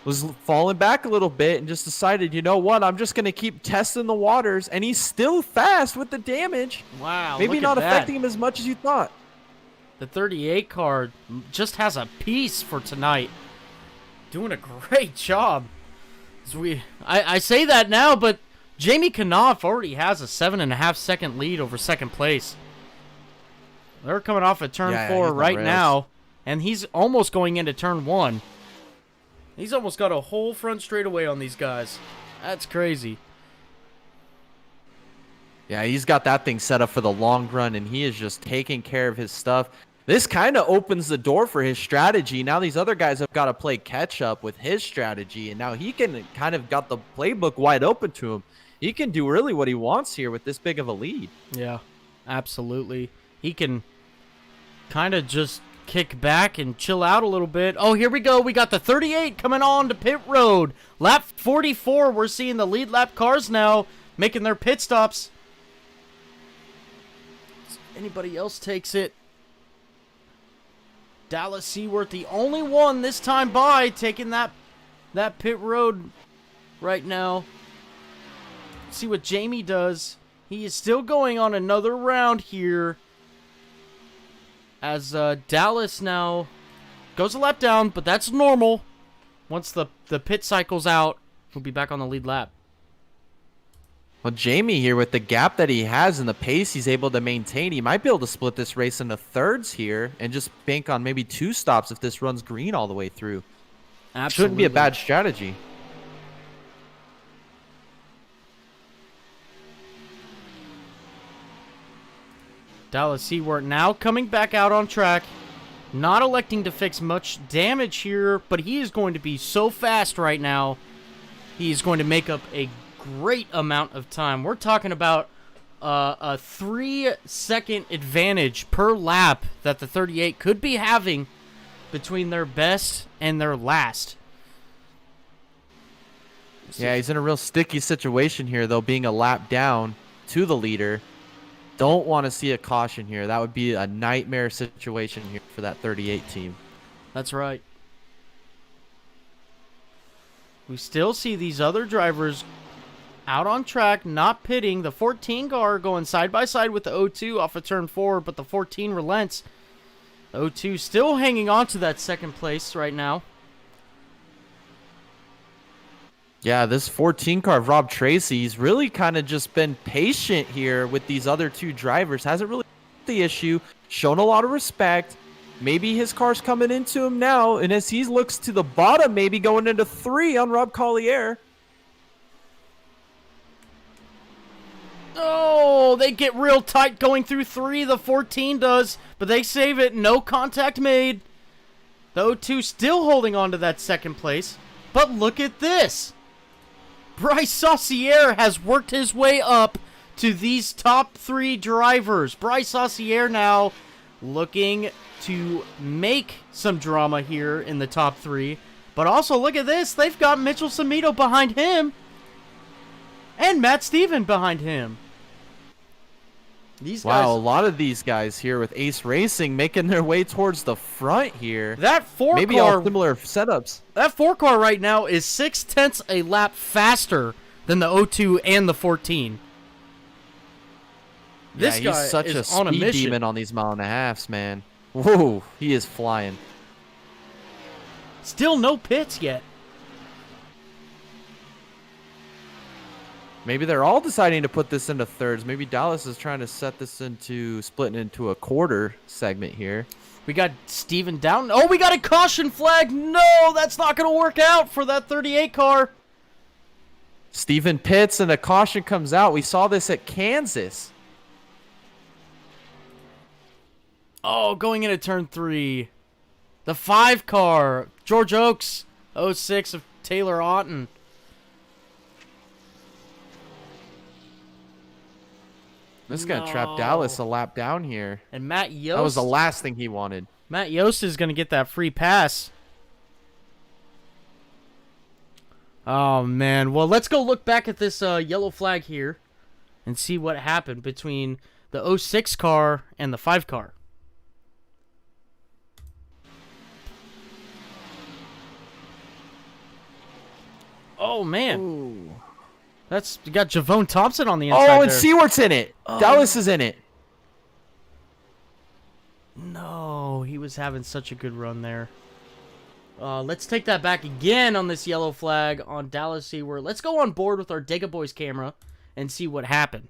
Was falling back a little bit and just decided, you know what, I'm just going to keep testing the waters. And he's still fast with the damage. Wow, maybe not affecting him as much as you thought. The 38 card just has a piece for tonight. Doing a great job. I say that now, but Jamie Knopf already has a 7.5 second lead over second place. They're coming off of turn 4 right now, and he's almost going into turn 1. He's almost got a whole front straightaway on these guys. That's crazy. Yeah, he's got that thing set up for the long run, and he is just taking care of his stuff. This kind of opens the door for his strategy. Now these other guys have got to play catch up with his strategy, and now he can kind of got the playbook wide open to him. He can do really what he wants here with this big of a lead. Yeah, absolutely. He can kind of just kick back and chill out a little bit. Oh, here we go. We got the 38 coming on to pit road. Lap 44, we're seeing the lead lap cars now making their pit stops. Anybody else takes it. Dallas Seward, the only one this time by, taking that pit road right now. See what Jamie does. He is still going on another round here. As Dallas now goes a lap down, but that's normal. Once the pit cycle's out, he'll be back on the lead lap. Well, Jamie here, with the gap that he has and the pace he's able to maintain, he might be able to split this race into thirds here and just bank on maybe 2 stops if this runs green all the way through. Absolutely. Shouldn't be a bad strategy. Dallas Seward now coming back out on track. Not electing to fix much damage here, but he is going to be so fast right now. He is going to make up a great amount of time. We're talking about a 3-second advantage per lap that the 38 could be having between their best and their last. Yeah, he's in a real sticky situation here, though, being a lap down to the leader. Don't want to see a caution here. That would be a nightmare situation here for that 38 team. That's right. We still see these other drivers out on track, not pitting. The 14 car going side by side with the 02 off of turn 4, but the 14 relents. The 02 still hanging on to that second place right now. Yeah, this 14 car of Rob Tracy's really kind of just been patient here with these other 2 drivers. Hasn't really the issue, shown a lot of respect. Maybe his car's coming into him now, and as he looks to the bottom, maybe going into 3 on Rob Collier. Oh, they get real tight going through 3. The 14 does, but they save it. No contact made. The 02 still holding on to that second place. But look at this. Bryce Saucier has worked his way up to these top 3 drivers. Bryce Saucier now looking to make some drama here in the top 3. But also, look at this. They've got Mitchell Samito behind him. And Matt Steven behind him. These guys. Wow, a lot of these guys here with Ace Racing making their way towards the front here. That 4 maybe car, all similar setups. That 4 car right now is 0.6 a lap faster than the 02 and the 14. This yeah, guy he's such is a on a speed mission. demon on these 1.5 miles, man. Whoa, he is flying. Still no pits yet. Maybe they're all deciding to put this into thirds. Maybe Dallas is trying to set this into splitting into a quarter segment here. We got Steven down. Oh, we got a caution flag. No, that's not going to work out for that 38 car. Steven pits and a caution comes out. We saw this at Kansas. Oh, going into turn 3. The 5 car. George Oaks, 06 of Taylor Otten. This is going to trap Dallas a lap down here. And Matt Yost. That was the last thing he wanted. Matt Yost is going to get that free pass. Oh, man. Well, let's go look back at this yellow flag here and see what happened between the 06 car and the 5 car. Oh, man. Ooh. You got Javone Thompson on the inside. Oh, and there. Seawart's in it. Dallas is in it. No, he was having such a good run there. Let's take that back again on this yellow flag on Dallas Seward. Let's go on board with our Dega Boys camera and see what happened.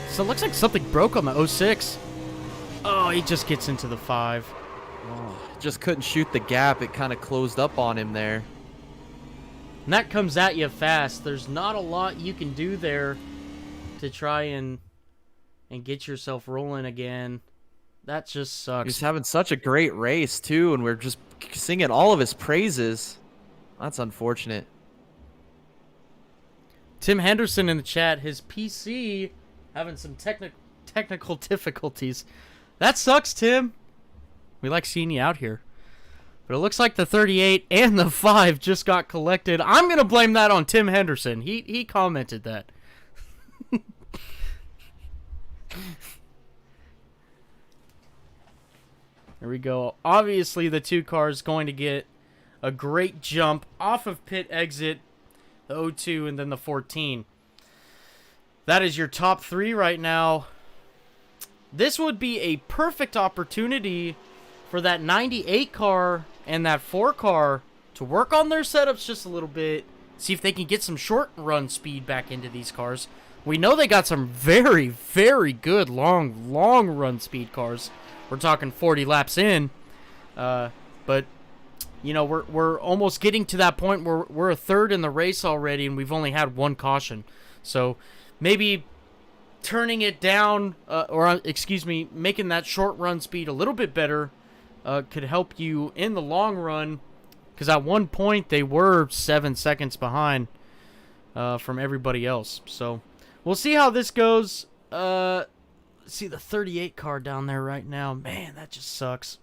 So it looks like something broke on the 06. Oh, he just gets into the 5. Oh, just couldn't shoot the gap. It kind of closed up on him there. And that comes at you fast. There's not a lot you can do there to try and get yourself rolling again. That just sucks. He's having such a great race, too, and we're just singing all of his praises. That's unfortunate. Tim Henderson in the chat, his PC having some technical difficulties. That sucks, Tim. We like seeing you out here. But it looks like the 38 and the 5 just got collected. I'm going to blame that on Tim Henderson. He commented that. There we go. Obviously, the 2 cars going to get a great jump off of pit exit, the 02 and then the 14. That is your top 3 right now. This would be a perfect opportunity for that 98 car and that 4 car to work on their setups just a little bit, see if they can get some short run speed back into these cars. We know they got some very, very good long run speed cars. We're talking 40 laps in, but you know, we're almost getting to that point where we're a third in the race already, and we've only had one caution. So maybe turning it down, making that short run speed a little bit better could help you in the long run. Because at one point they were 7 seconds behind from everybody else. So we'll see how this goes. See the 38 car down there right now. Man, that just sucks.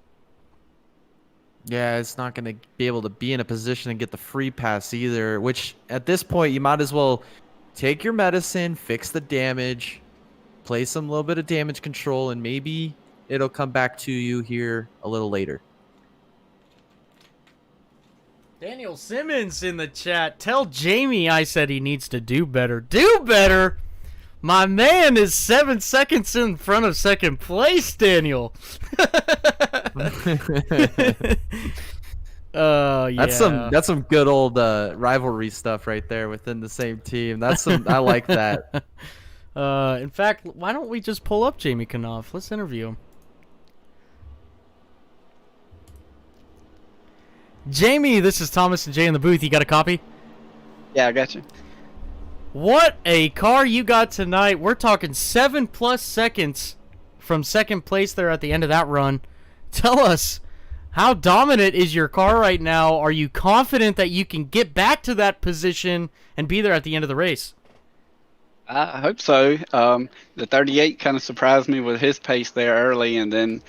Yeah, it's not going to be able to be in a position to get the free pass either, which at this point you might as well take your medicine, fix the damage, play some little bit of damage control, and maybe it'll come back to you here a little later. Daniel Simmons in the chat. Tell Jamie I said he needs to do better. Do better? My man is 7 seconds in front of second place, Daniel. Yeah. That's some good old rivalry stuff right there within the same team. I like that. In fact, why don't we just pull up Jamie Knopf? Let's interview him. Jamie, this is Thomas and Jay in the booth. You got a copy? Yeah, I got you. What a car you got tonight. We're talking 7+ seconds from second place there at the end of that run. Tell us, how dominant is your car right now? Are you confident that you can get back to that position and be there at the end of the race? I hope so. The 38 kind of surprised me with his pace there early, and then,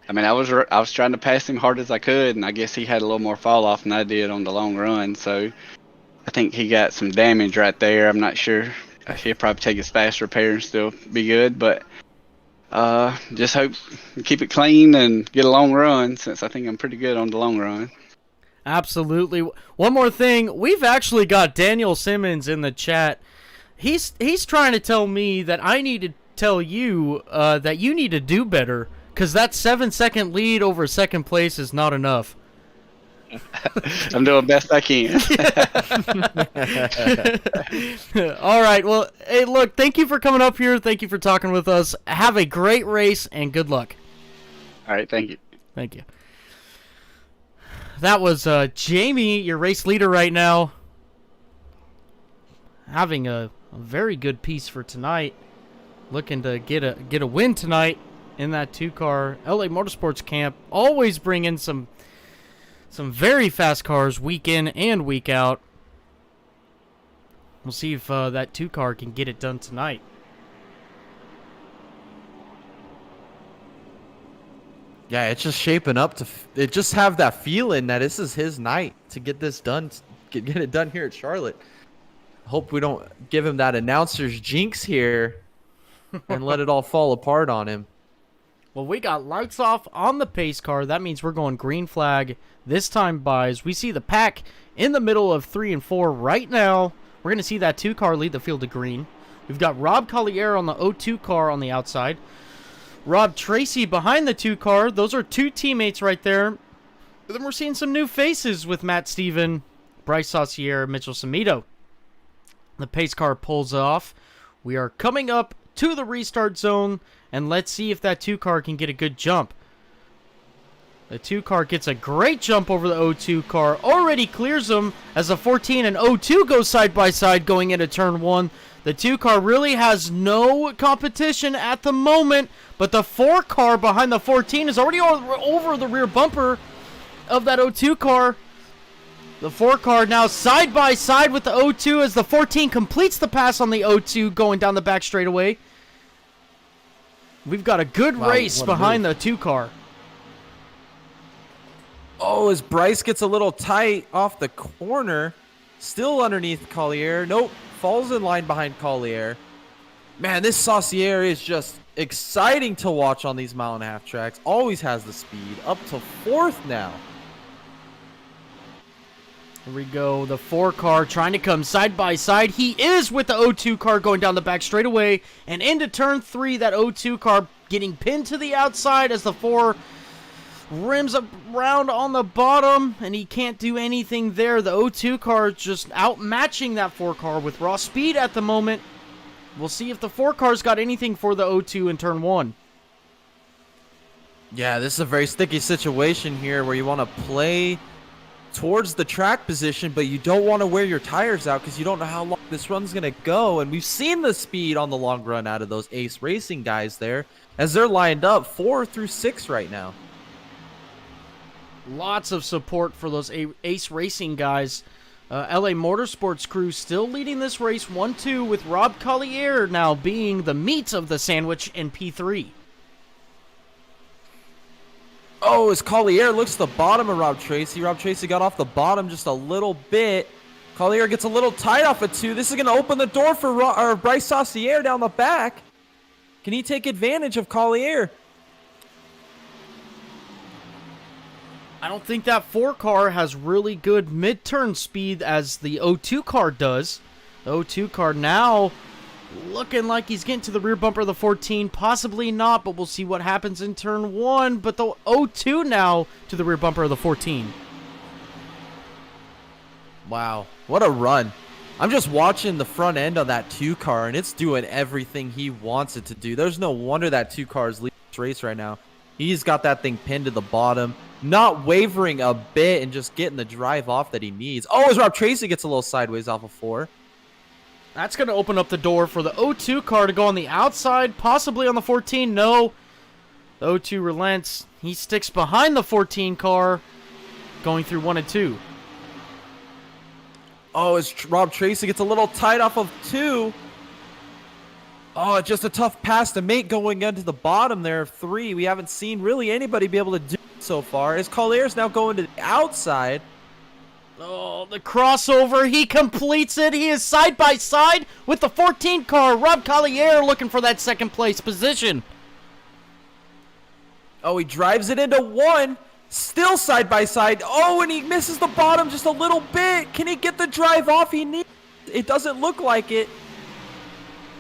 I mean, I was trying to pass him hard as I could, and I guess he had a little more fall off than I did on the long run. So I think he got some damage right there. I'm not sure. He'll probably take his fast repair and still be good, but just hope keep it clean and get a long run, since I think I'm pretty good on the long run. Absolutely. One more thing. We've actually got Daniel Simmons in the chat. He's trying to tell me that I need to tell you that you need to do better, because that 7-second lead over second place is not enough. I'm doing best I can. All right. Well, hey, look, thank you for coming up here. Thank you for talking with us. Have a great race and good luck. All right. Thank you. Thank you. That was Jamie, your race leader right now, having a very good piece for tonight. Looking to get a win tonight in that 2-car LA Motorsports camp. Always bring in some very fast cars week in and week out. We'll see if that 2-car can get it done tonight. Yeah, it's just shaping up to it. Just have that feeling that this is his night to get this done, get it done here at Charlotte. Hope we don't give him that announcer's jinx here and let it all fall apart on him. Well, we got lights off on the pace car. That means we're going green flag this time buys. We see the pack in the middle of 3 and 4 right now. We're going to see that 2-car lead the field to green. We've got Rob Collier on the 02 car on the outside. Rob Tracy behind the 2-car. Those are 2 teammates right there. But then we're seeing some new faces with Matt Steven, Bryce Saucier, Mitchell Samito. The pace car pulls off. We are coming up to the restart zone, and let's see if that 2-car can get a good jump. The 2-car gets a great jump over the 02 car, already clears them as the 14 and 02 go side by side going into turn 1. The 2-car really has no competition at the moment, but the 4-car behind the 14 is already over the rear bumper of that 02 car. The 4-car now side by side with the 02 as the 14 completes the pass on the 02 going down the back straightaway. We've got a good race behind the 2-car. Oh, as Bryce gets a little tight off the corner, still underneath Collier. Nope, falls in line behind Collier. Man, this Saucier is just exciting to watch on these mile-and-a-half tracks. Always has the speed. Up to 4th now. Here we go. The 4-car trying to come side by side. He is with the 02 car going down the back straightaway. And into turn 3, that 02 car getting pinned to the outside as the 4 rims around on the bottom, and he can't do anything there. The 02 car just outmatching that 4 car with raw speed at the moment. We'll see if the 4 car's got anything for the 02 in turn 1. Yeah, this is a very sticky situation here where you want to play towards the track position, but you don't want to wear your tires out because you don't know how long this run's going to go. And we've seen the speed on the long run out of those Ace Racing guys there as they're lined up 4 through 6 right now. Lots of support for those Ace Racing guys. LA Motorsports crew still leading this race 1-2 with Rob Collier now being the meat of the sandwich in P3. Oh, as Collier looks to the bottom of Rob Tracy. Rob Tracy got off the bottom just a little bit. Collier gets a little tight off of 2. This is going to open the door for Bryce Saucier down the back. Can he take advantage of Collier? I don't think that 4 car has really good mid-turn speed as the 02 car does. The 02 car now looking like he's getting to the rear bumper of the 14. Possibly not, but we'll see what happens in turn 1. But the 02 now to the rear bumper of the 14. Wow, what a run. I'm just watching the front end of that 2 car, and it's doing everything he wants it to do. There's no wonder that 2 car is leading this race right now. He's got that thing pinned to the bottom, not wavering a bit and just getting the drive off that he needs. Oh, as Rob Tracy gets a little sideways off of 4. That's going to open up the door for the 02 car to go on the outside, possibly on the 14. No, the 02 relents. He sticks behind the 14 car, going through 1 and 2. Oh, as Rob Tracy gets a little tight off of 2. Oh, just a tough pass to make going into the bottom there of 3. We haven't seen really anybody be able to do it so far. As Collier's now going to the outside. Oh, the crossover. He completes it. He is side by side with the 14 car. Rob Collier looking for that second place position. Oh, he drives it into 1. Still side by side. Oh, and he misses the bottom just a little bit. Can he get the drive off he needs? It doesn't look like it.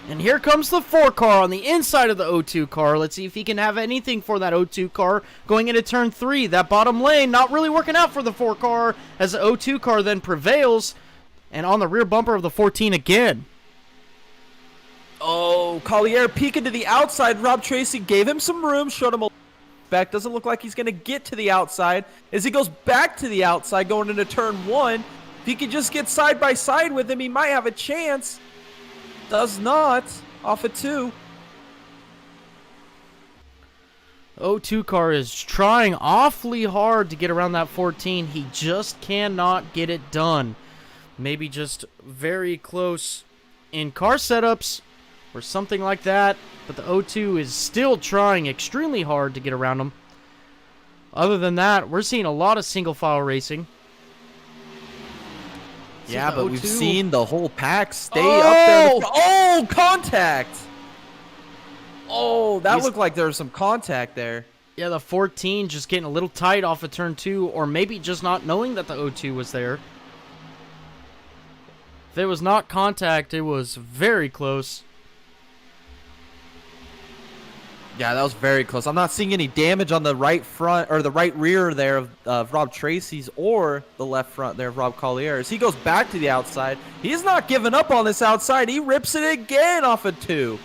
And here comes the 4 car on the inside of the 02 car. Let's see if he can have anything for that 02 car going into turn 3. That bottom lane not really working out for the 4 car as the 02 car then prevails and on the rear bumper of the 14 again. Oh, Collier peeking to the outside. Rob Tracy gave him some room, showed him a back. Doesn't look like he's going to get to the outside as he goes back to the outside going into turn 1. If he could just get side by side with him, he might have a chance. Does not. Off of 2. 02 car is trying awfully hard to get around that 14. He just cannot get it done. Maybe just very close in car setups or something like that. But the 02 is still trying extremely hard to get around him. Other than that, we're seeing a lot of single file racing. Yeah, but we've seen the whole pack stay Oh! up there. Oh, contact! Oh, that looked like there was some contact there. Yeah, the 14 just getting a little tight off of turn 2, or maybe just not knowing that the 02 was there. If it was not contact, it was very close. Yeah, that was very close. I'm not seeing any damage on the right front or the right rear there of Rob Tracy's or the left front there of Rob Collier's. He goes back to the outside. He's not giving up on this outside. He rips it again off of 2.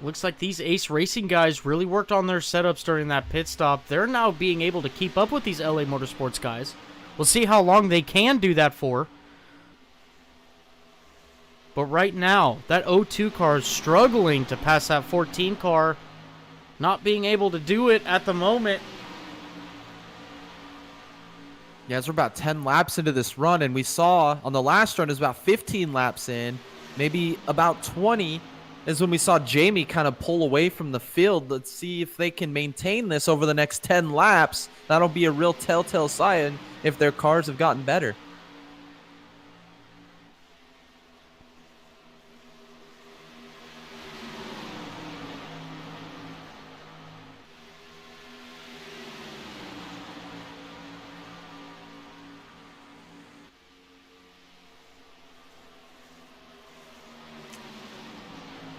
Looks like these Ace Racing guys really worked on their setups during that pit stop. They're now being able to keep up with these LA Motorsports guys. We'll see how long they can do that for. But right now, that 02 car is struggling to pass that 14 car. Not being able to do it at the moment. Yeah, we're about 10 laps into this run, and we saw on the last run is about 15 laps in, maybe about 20 is when we saw Jamie kind of pull away from the field. Let's see if they can maintain this over the next 10 laps. That'll be a real telltale sign if their cars have gotten better.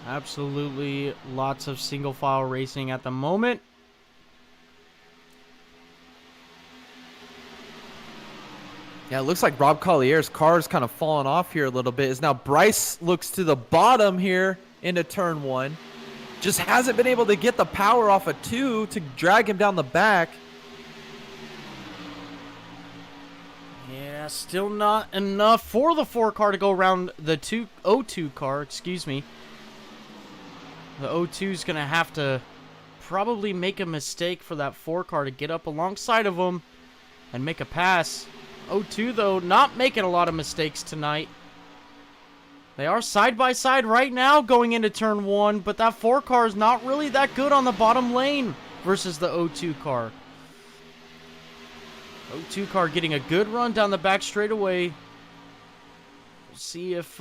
Absolutely lots of single file racing at the moment. Yeah, it looks like Rob Collier's car is kind of falling off here a little bit. As now Bryce looks to the bottom here into turn 1. Just hasn't been able to get the power off of 2 to drag him down the back. Yeah, still not enough for the 4 car to go around the 02 car, excuse me. The 02 is going to have to probably make a mistake for that 4 car to get up alongside of him and make a pass. 02, though, not making a lot of mistakes tonight. They are side by side right now going into turn 1, but that 4 car is not really that good on the bottom lane versus the 02 car. 02 car getting a good run down the back straightaway. We'll see if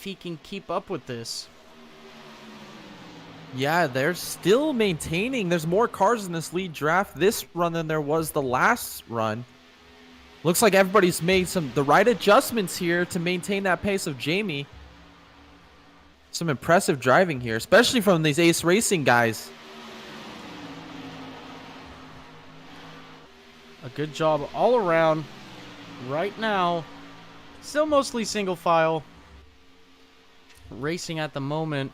he can keep up with this. Yeah, they're still maintaining. There's more cars in this lead draft this run than there was the last run. Looks like everybody's made the right adjustments here to maintain that pace of Jamie. Some impressive driving here, especially from these Ace Racing guys. A good job all around right now. Still mostly single file racing at the moment.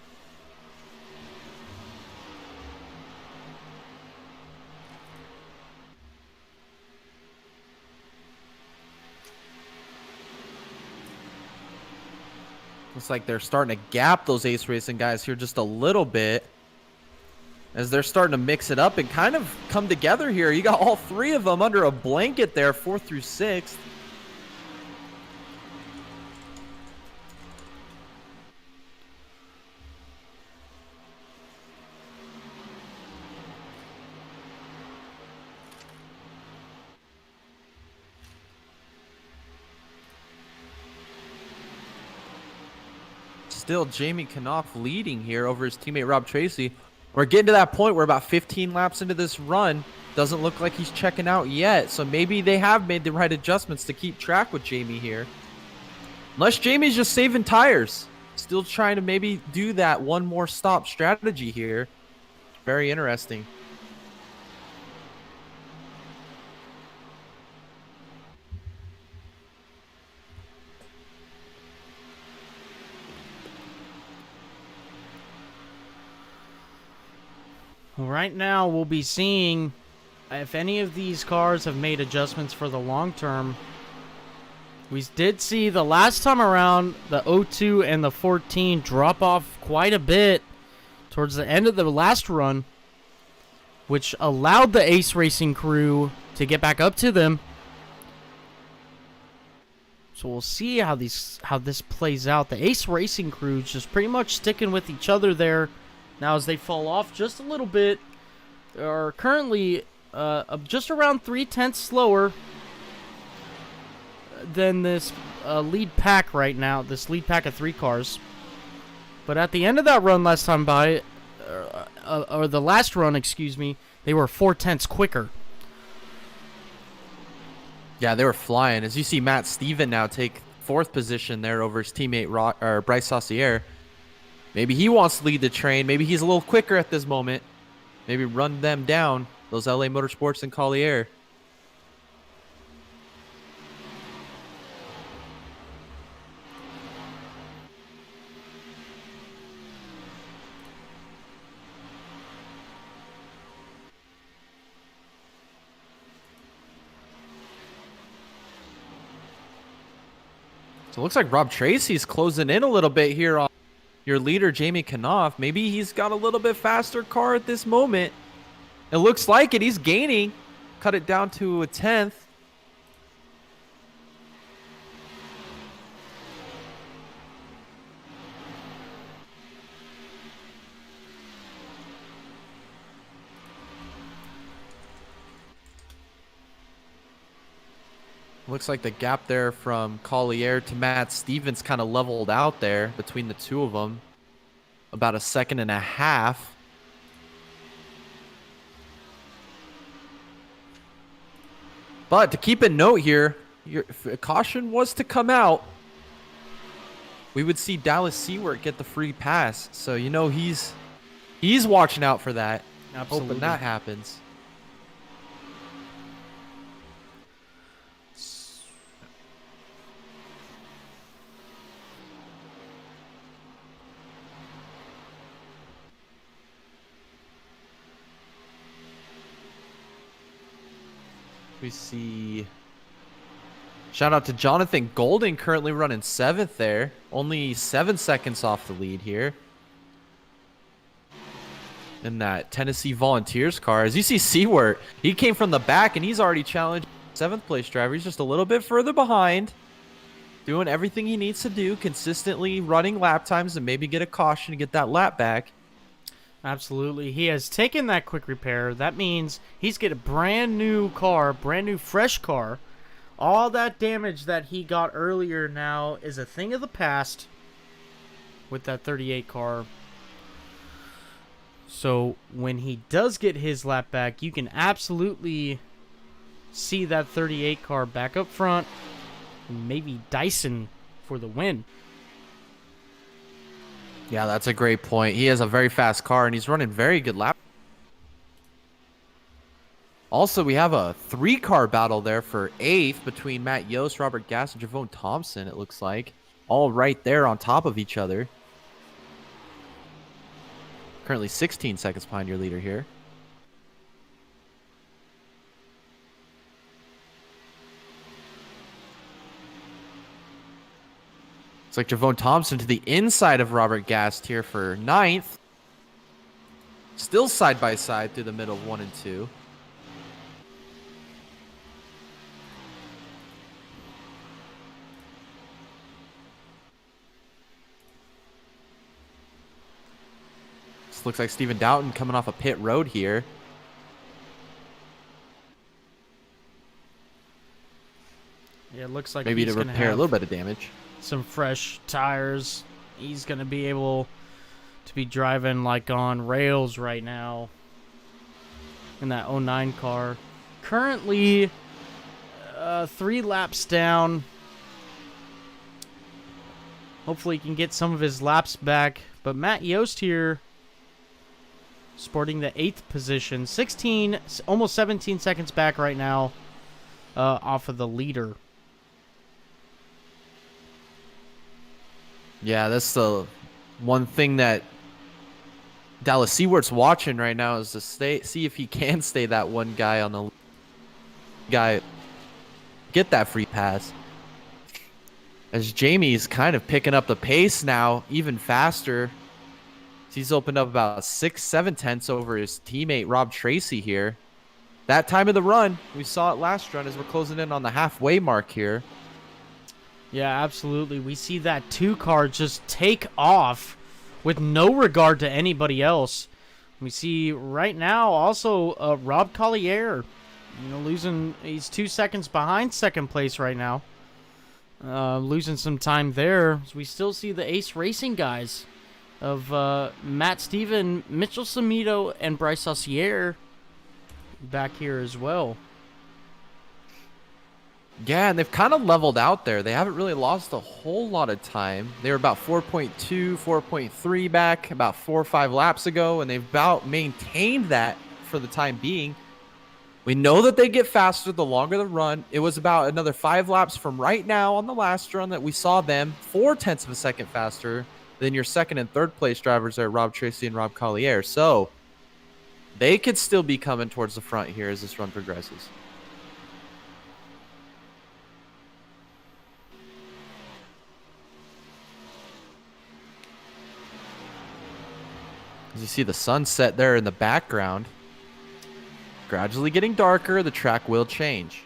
Looks like they're starting to gap those Ace Racing guys here just a little bit, as they're starting to mix it up and kind of come together here. You got all 3 of them under a blanket there, 4th through 6th. Still Jamie Knopf leading here over his teammate Rob Tracy. We're getting to that point where about 15 laps into this run, doesn't look like he's checking out yet. So maybe they have made the right adjustments to keep track with Jamie here. Unless Jamie's just saving tires. Still trying to maybe do that one more stop strategy here. Very interesting. Right now, we'll be seeing if any of these cars have made adjustments for the long term. We did see the last time around the 02 and the 14 drop off quite a bit towards the end of the last run, which allowed the Ace Racing crew to get back up to them. So we'll see how this plays out. The Ace Racing crew just pretty much sticking with each other there. Now as they fall off just a little bit, they are currently just around 3/10 slower than this lead pack right now, this lead pack of 3 cars. But at the end of that run last time by, or the last run, excuse me, they were 4/10 quicker. Yeah, they were flying. As you see Matt Steven now take 4th position there over his teammate Bryce Saucier. Maybe he wants to lead the train. Maybe he's a little quicker at this moment. Maybe run them down, those LA Motorsports and Collier. So it looks like Rob Tracy's closing in a little bit here on your leader, Jamie Knopf. Maybe he's got a little bit faster car at this moment. It looks like it. He's gaining. Cut it down to a 10th. Looks like the gap there from Collier to Matt Stevens kind of leveled out there between the 2 of them. About a 1.5 seconds. But to keep a note here, if a caution was to come out, we would see Dallas Seward get the free pass. So, you know, he's watching out for that. Absolutely. Hoping that happens. We see... Shout out to Jonathan Golden, currently running 7th there. Only 7 seconds off the lead here. In that Tennessee Volunteers car. As you see Seward, he came from the back and he's already challenged 7th place driver. He's just a little bit further behind. Doing everything he needs to do, consistently running lap times and maybe get a caution to get that lap back. Absolutely. He has taken that quick repair. That means he's getting a brand new car, brand new fresh car. All that damage that he got earlier now is a thing of the past with that 38 car. So when he does get his lap back, you can absolutely see that 38 car back up front. Maybe Dyson for the win. Yeah, that's a great point. He has a very fast car, and he's running very good lap. Also, we have a 3-car battle there for 8th between Matt Yost, Robert Gass, and Javon Thompson, it looks like. All right there on top of each other. Currently 16 seconds behind your leader here. It's like Javon Thompson to the inside of Robert Gast here for 9th. Still side by side through the middle of 1 and 2. This looks like Stephen Doughton coming off a pit road here. Yeah, it looks like maybe he's to repair a little bit of damage. Some fresh tires. He's going to be able to be driving like on rails right now in that 09 car. Currently 3 laps down. Hopefully he can get some of his laps back. But Matt Yost here sporting the 8th position. 16, almost 17 seconds back right now off of the leader. Yeah, that's the one thing that Dallas Seward's watching right now is to see if he can stay that one guy on the guy, get that free pass. As Jamie's kind of picking up the pace now, even faster. He's opened up about 6-7 tenths over his teammate Rob Tracy here. That time of the run, we saw it last run as we're closing in on the halfway mark here. Yeah, absolutely. We see that 2 car just take off with no regard to anybody else. We see right now also Rob Collier, losing. He's 2 seconds behind second place right now. Losing some time there. So we still see the Ace Racing guys of Matt Steven, Mitchell Samito, and Bryce Saucier back here as well. Yeah, and they've kind of leveled out there. They haven't really lost a whole lot of time. They were about 4.2, 4.3 back about 4 or 5 laps ago, and they've about maintained that for the time being. We know that they get faster the longer the run. It was about another 5 laps from right now on the last run that we saw them 4 tenths of a second faster than your second and third place drivers there, Rob Tracy and Rob Collier. So they could still be coming towards the front here as this run progresses. As you see the sunset there in the background, gradually getting darker, the track will change.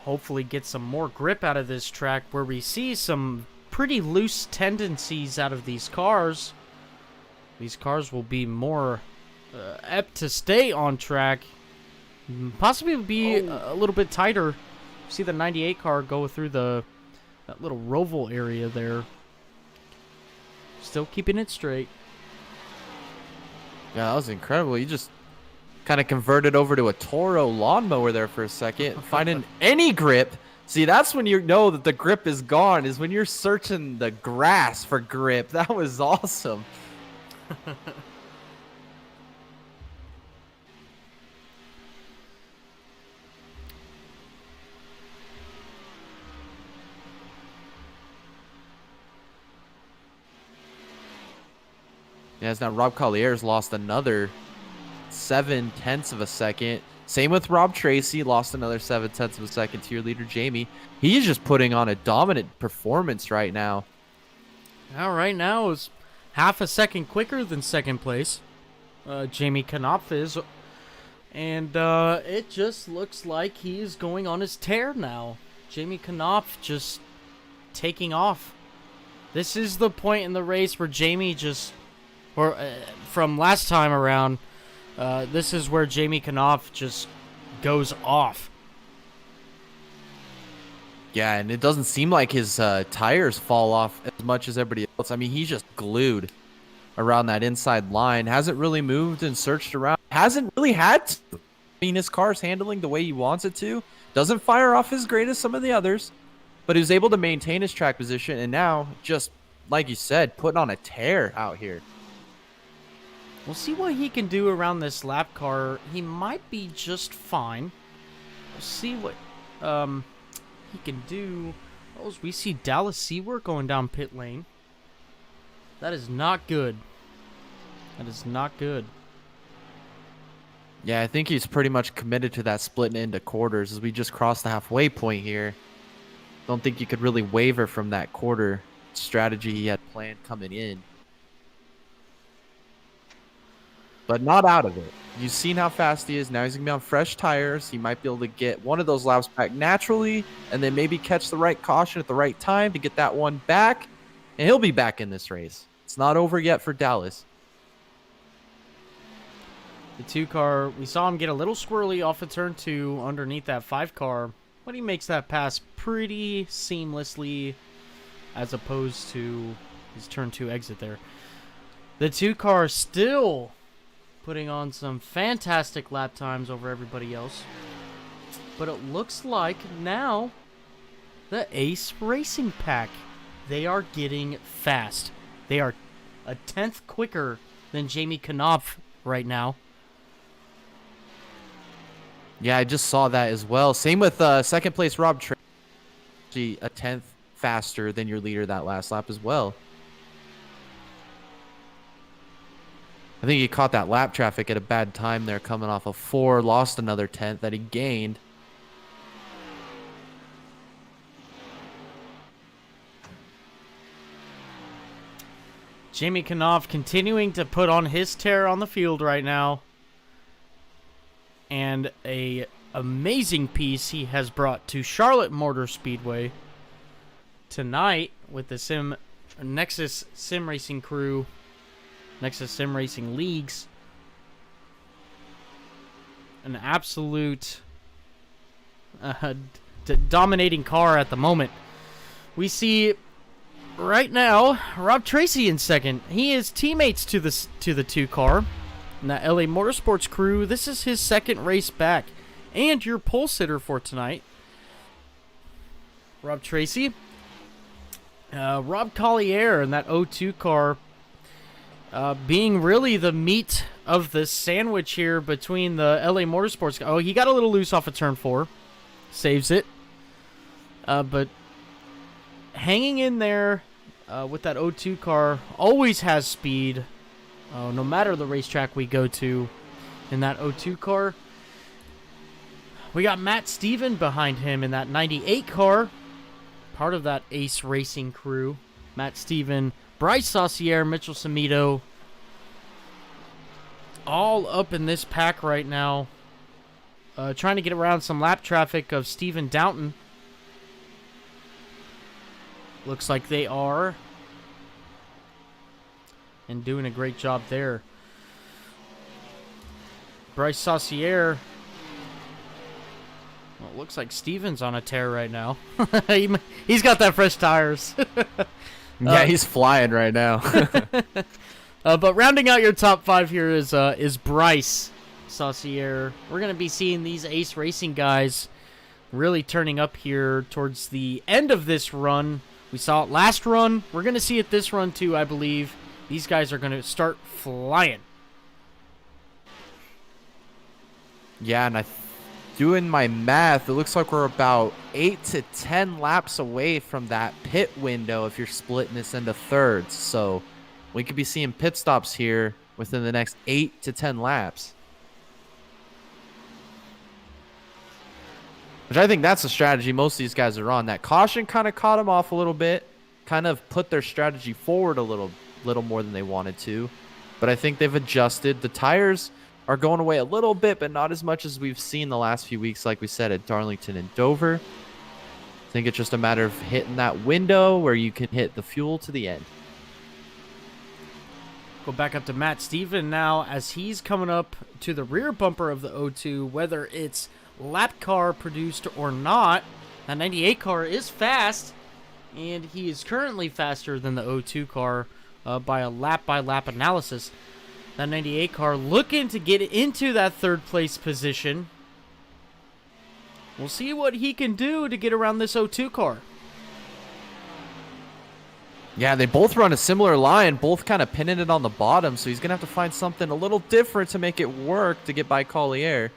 Hopefully get some more grip out of this track where we see some pretty loose tendencies out of these cars. These cars will be more apt to stay on track, possibly be a little bit tighter. See the 98 car go through that little roval area there. Still keeping it straight. Yeah, that was incredible. You just kind of converted over to a Toro lawnmower there for a second, finding any grip See, that's when you know that the grip is gone, is when you're searching the grass for grip. That was awesome. Yeah, it's now Rob Collier's lost another 7/10 of a second. Same with Rob Tracy, lost another 7/10 of a second to your leader, Jamie. He's just putting on a dominant performance right now. Now, right now is half a second quicker than second place. Jamie Knopf is. And it just looks like he's going on his tear now. Jamie Knopf just taking off. This is the point in the race where Jamie just, or from last time around, this is where Jamie Knopf just goes off. Yeah, and it doesn't seem like his tires fall off as much as everybody else. I mean, he's just glued around that inside line. Hasn't really moved and searched around. Hasn't really had to. I mean, his car's handling the way he wants it to. Doesn't fire off as great as some of the others. But he was able to maintain his track position. And now, just like you said, putting on a tear out here. We'll see what he can do around this lap car. He might be just fine. We'll see what he can do. Oh, we see Dallas Seaworth going down pit lane. That is not good. That is not good. Yeah, I think he's pretty much committed to that splitting into quarters as we just crossed the halfway point here. Don't think you could really waver from that quarter strategy he had planned coming in. But not out of it. You've seen how fast he is. Now he's going to be on fresh tires. He might be able to get one of those laps back naturally and then maybe catch the right caution at the right time to get that one back. And he'll be back in this race. It's not over yet for Dallas. The 2 car, we saw him get a little squirrely off of turn 2 underneath that 5 car, but he makes that pass pretty seamlessly as opposed to his turn 2 exit there. The 2 car still putting on some fantastic lap times over everybody else, but it looks like now the Ace Racing Pack, they are getting fast. They are a 10th quicker than Jamie Knopf right now. Yeah, I just saw that as well. Same with second place Rob Tracy, a 10th faster than your leader that last lap as well. I think he caught that lap traffic at a bad time there coming off of 4, lost another 10th that he gained. Jamie Knopf continuing to put on his tear on the field right now. And a amazing piece he has brought to Charlotte Motor Speedway tonight with the Nexus Sim Racing crew, Nexus Sim Racing Leagues. An absolute dominating car at the moment. We see right now Rob Tracy in second. He is teammates to the 2 car. And that LA Motorsports crew, this is his second race back. And your pole sitter for tonight, Rob Tracy. Rob Collier in that 02 car being really the meat of the sandwich here between the LA Motorsports. Oh, he got a little loose off of turn 4. Saves it. But hanging in there with that 02 car, always has speed. No matter the racetrack we go to in that 02 car. We got Matt Steven behind him in that 98 car. Part of that Ace Racing crew. Matt Steven, Bryce Saucier, Mitchell Samito. All up in this pack right now. Trying to get around some lap traffic of Stephen Downton. Looks like they are. And doing a great job there. Bryce Saucier. Well, it looks like Steven's on a tear right now. He's got that fresh tires. Yeah, he's flying right now. But rounding out your top 5 here is Bryce Saucier. We're going to be seeing these Ace Racing guys really turning up here towards the end of this run. We saw it last run. We're going to see it this run too, I believe. These guys are going to start flying. Yeah, and doing my math, it looks like we're about 8 to 10 laps away from that pit window if you're splitting this into thirds. So we could be seeing pit stops here within the next 8 to 10 laps. Which I think that's the strategy most of these guys are on. That caution kind of caught them off a little bit, kind of put their strategy forward a little more than they wanted to. But I think they've adjusted. The tires are going away a little bit, but not as much as we've seen the last few weeks, like we said, at Darlington and Dover. I think it's just a matter of hitting that window where you can hit the fuel to the end. Go back up to Matt Steven now as he's coming up to the rear bumper of the O2, whether it's lap car produced or not. That 98 car is fast, and he is currently faster than the O2 car by a lap-by-lap analysis. That 98 car looking to get into that third place position. We'll see what he can do to get around this O2 car. Yeah, they both run a similar line, both kind of pinning it on the bottom, so he's going to have to find something a little different to make it work to get by Collier.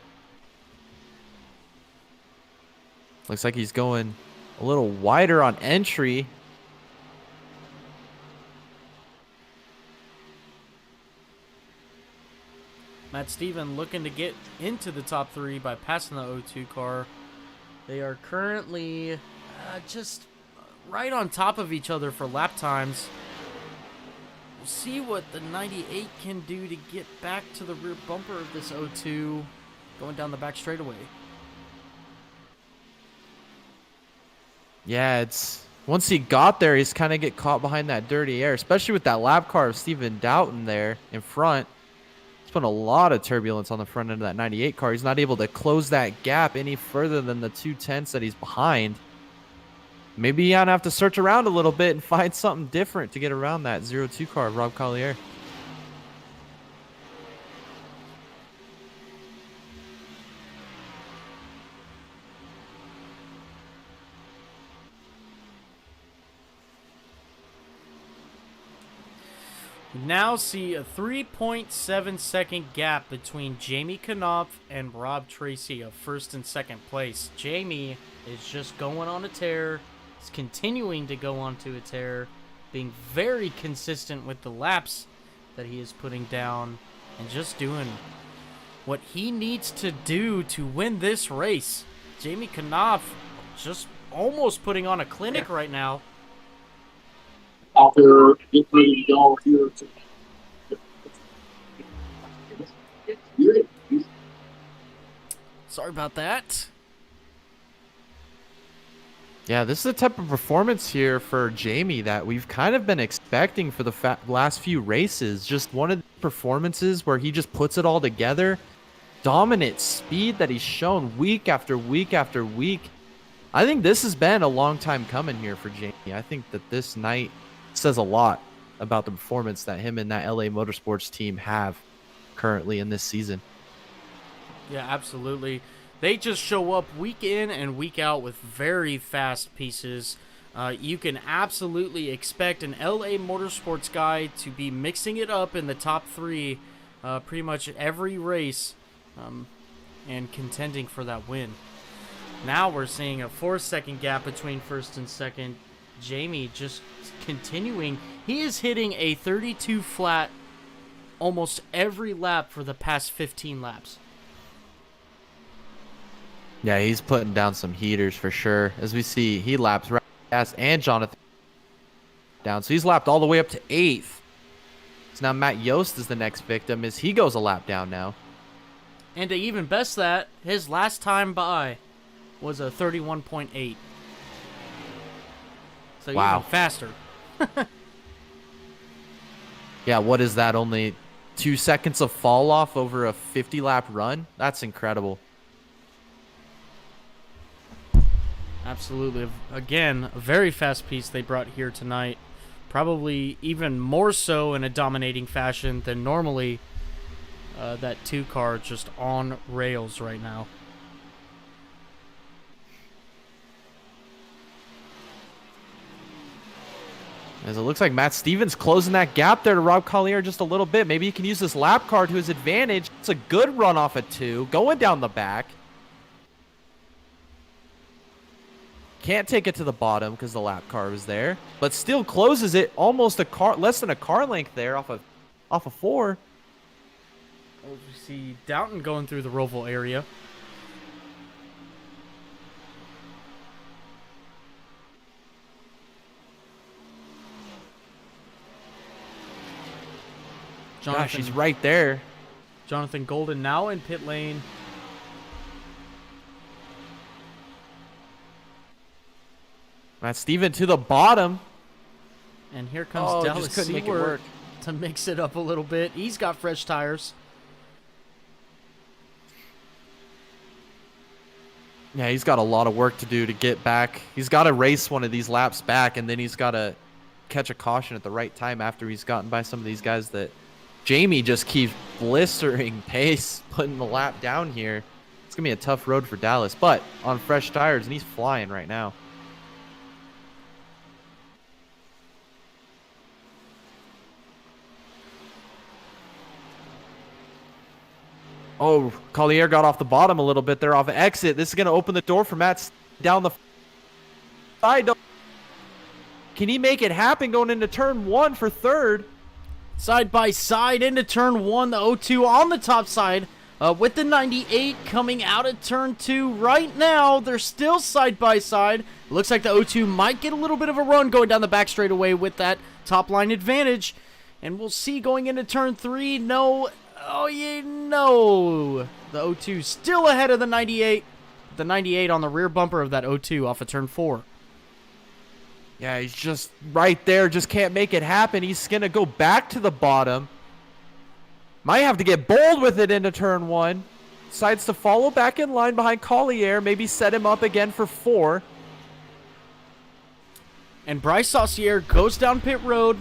Looks like he's going a little wider on entry. Matt Steven looking to get into the top three by passing the O2 car. They are currently just right on top of each other for lap times. We'll see what the 98 can do to get back to the rear bumper of this O2 going down the back straightaway. Yeah, it's once he got there, he's kind of get caught behind that dirty air, especially with that lap car of Stephen Doughton there in front. It's put a lot of turbulence on the front end of that 98 car. He's not able to close that gap any further than the 2/10 that he's behind. Maybe he's gonna have to search around a little bit and find something different to get around that 02 car of Rob Collier. We now see a 3.7 second gap between Jamie Knopf and Rob Tracy of first and second place. Jamie is just going on a tear. He's continuing to go onto a tear, being very consistent with the laps that he is putting down and just doing what he needs to do to win this race. Jamie Knopf just almost putting on a clinic right now. Sorry about that. Yeah, this is the type of performance here for Jamie that we've kind of been expecting for the last few races. Just one of the performances where he just puts it all together. Dominant speed that he's shown week after week after week. I think this has been a long time coming here for Jamie. I think that this night says a lot about the performance that him and that LA Motorsports team have currently in this season. Yeah, absolutely. They just show up week in and week out with very fast pieces. You can absolutely expect an LA Motorsports guy to be mixing it up in the top three pretty much every race and contending for that win. Now we're seeing a 4-second gap between first and second. Jamie just continuing. He is hitting a 32 flat almost every lap for the past 15 laps. Yeah, he's putting down some heaters for sure. As we see, he laps Ras and Jonathan down. So he's lapped all the way up to 8th. So now Matt Yost is the next victim as he goes a lap down now. And to even best that, his last time by was a 31.8. So wow. Even faster. Yeah, what is that? Only 2 seconds of fall off over a 50-lap run? That's incredible. Absolutely. Again, a very fast piece they brought here tonight. Probably even more so in a dominating fashion than normally. That 2 car just on rails right now. As it looks like Matt Stevens closing that gap there to Rob Collier just a little bit. Maybe he can use this lap car to his advantage. It's a good run off of 2, going down the back. Can't take it to the bottom because the lap car was there, but still closes it almost less than a car length there off of 4. We see Downton going through the Roval area. Gosh, she's right there. Jonathan Golden now in pit lane. Matt Stevens to the bottom. And here comes Dallas just couldn't make it Seward work. to mix it up a little bit. He's got fresh tires. Yeah, he's got a lot of work to do to get back. He's got to race one of these laps back, and then he's got to catch a caution at the right time after he's gotten by some of these guys that Jamie just keeps blistering pace, putting the lap down here. It's going to be a tough road for Dallas, but on fresh tires, and he's flying right now. Oh, Collier got off the bottom a little bit there off of exit. This is going to open the door for Matt down the side. Can he make it happen going into turn 1 for third? Side by side into turn 1. The O2 on the top side with the 98 coming out of turn 2 right now. They're still side by side. Looks like the O2 might get a little bit of a run going down the back straightaway with that top line advantage. And we'll see going into turn 3. No. Oh, yeah, no. The O2 still ahead of the 98. The 98 on the rear bumper of that O2 off of turn 4. Yeah, he's just right there. Just can't make it happen. He's going to go back to the bottom. Might have to get bold with it into turn 1. Decides to follow back in line behind Collier. Maybe set him up again for 4. And Bryce Saucier goes down pit road.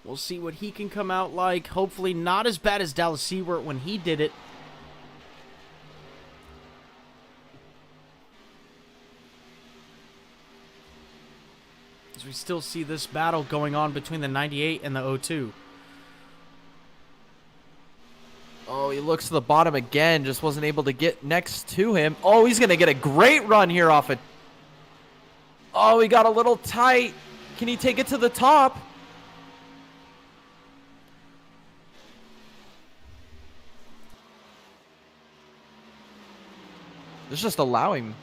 We'll see what he can come out like. Hopefully not as bad as Dallas Seward when he did it. As we still see this battle going on between the 98 and the O2. Oh, he looks to the bottom again. Just wasn't able to get next to him. Oh, he's going to get a great run here off it. Oh, he got a little tight. Can he take it to the top? It's just allowing.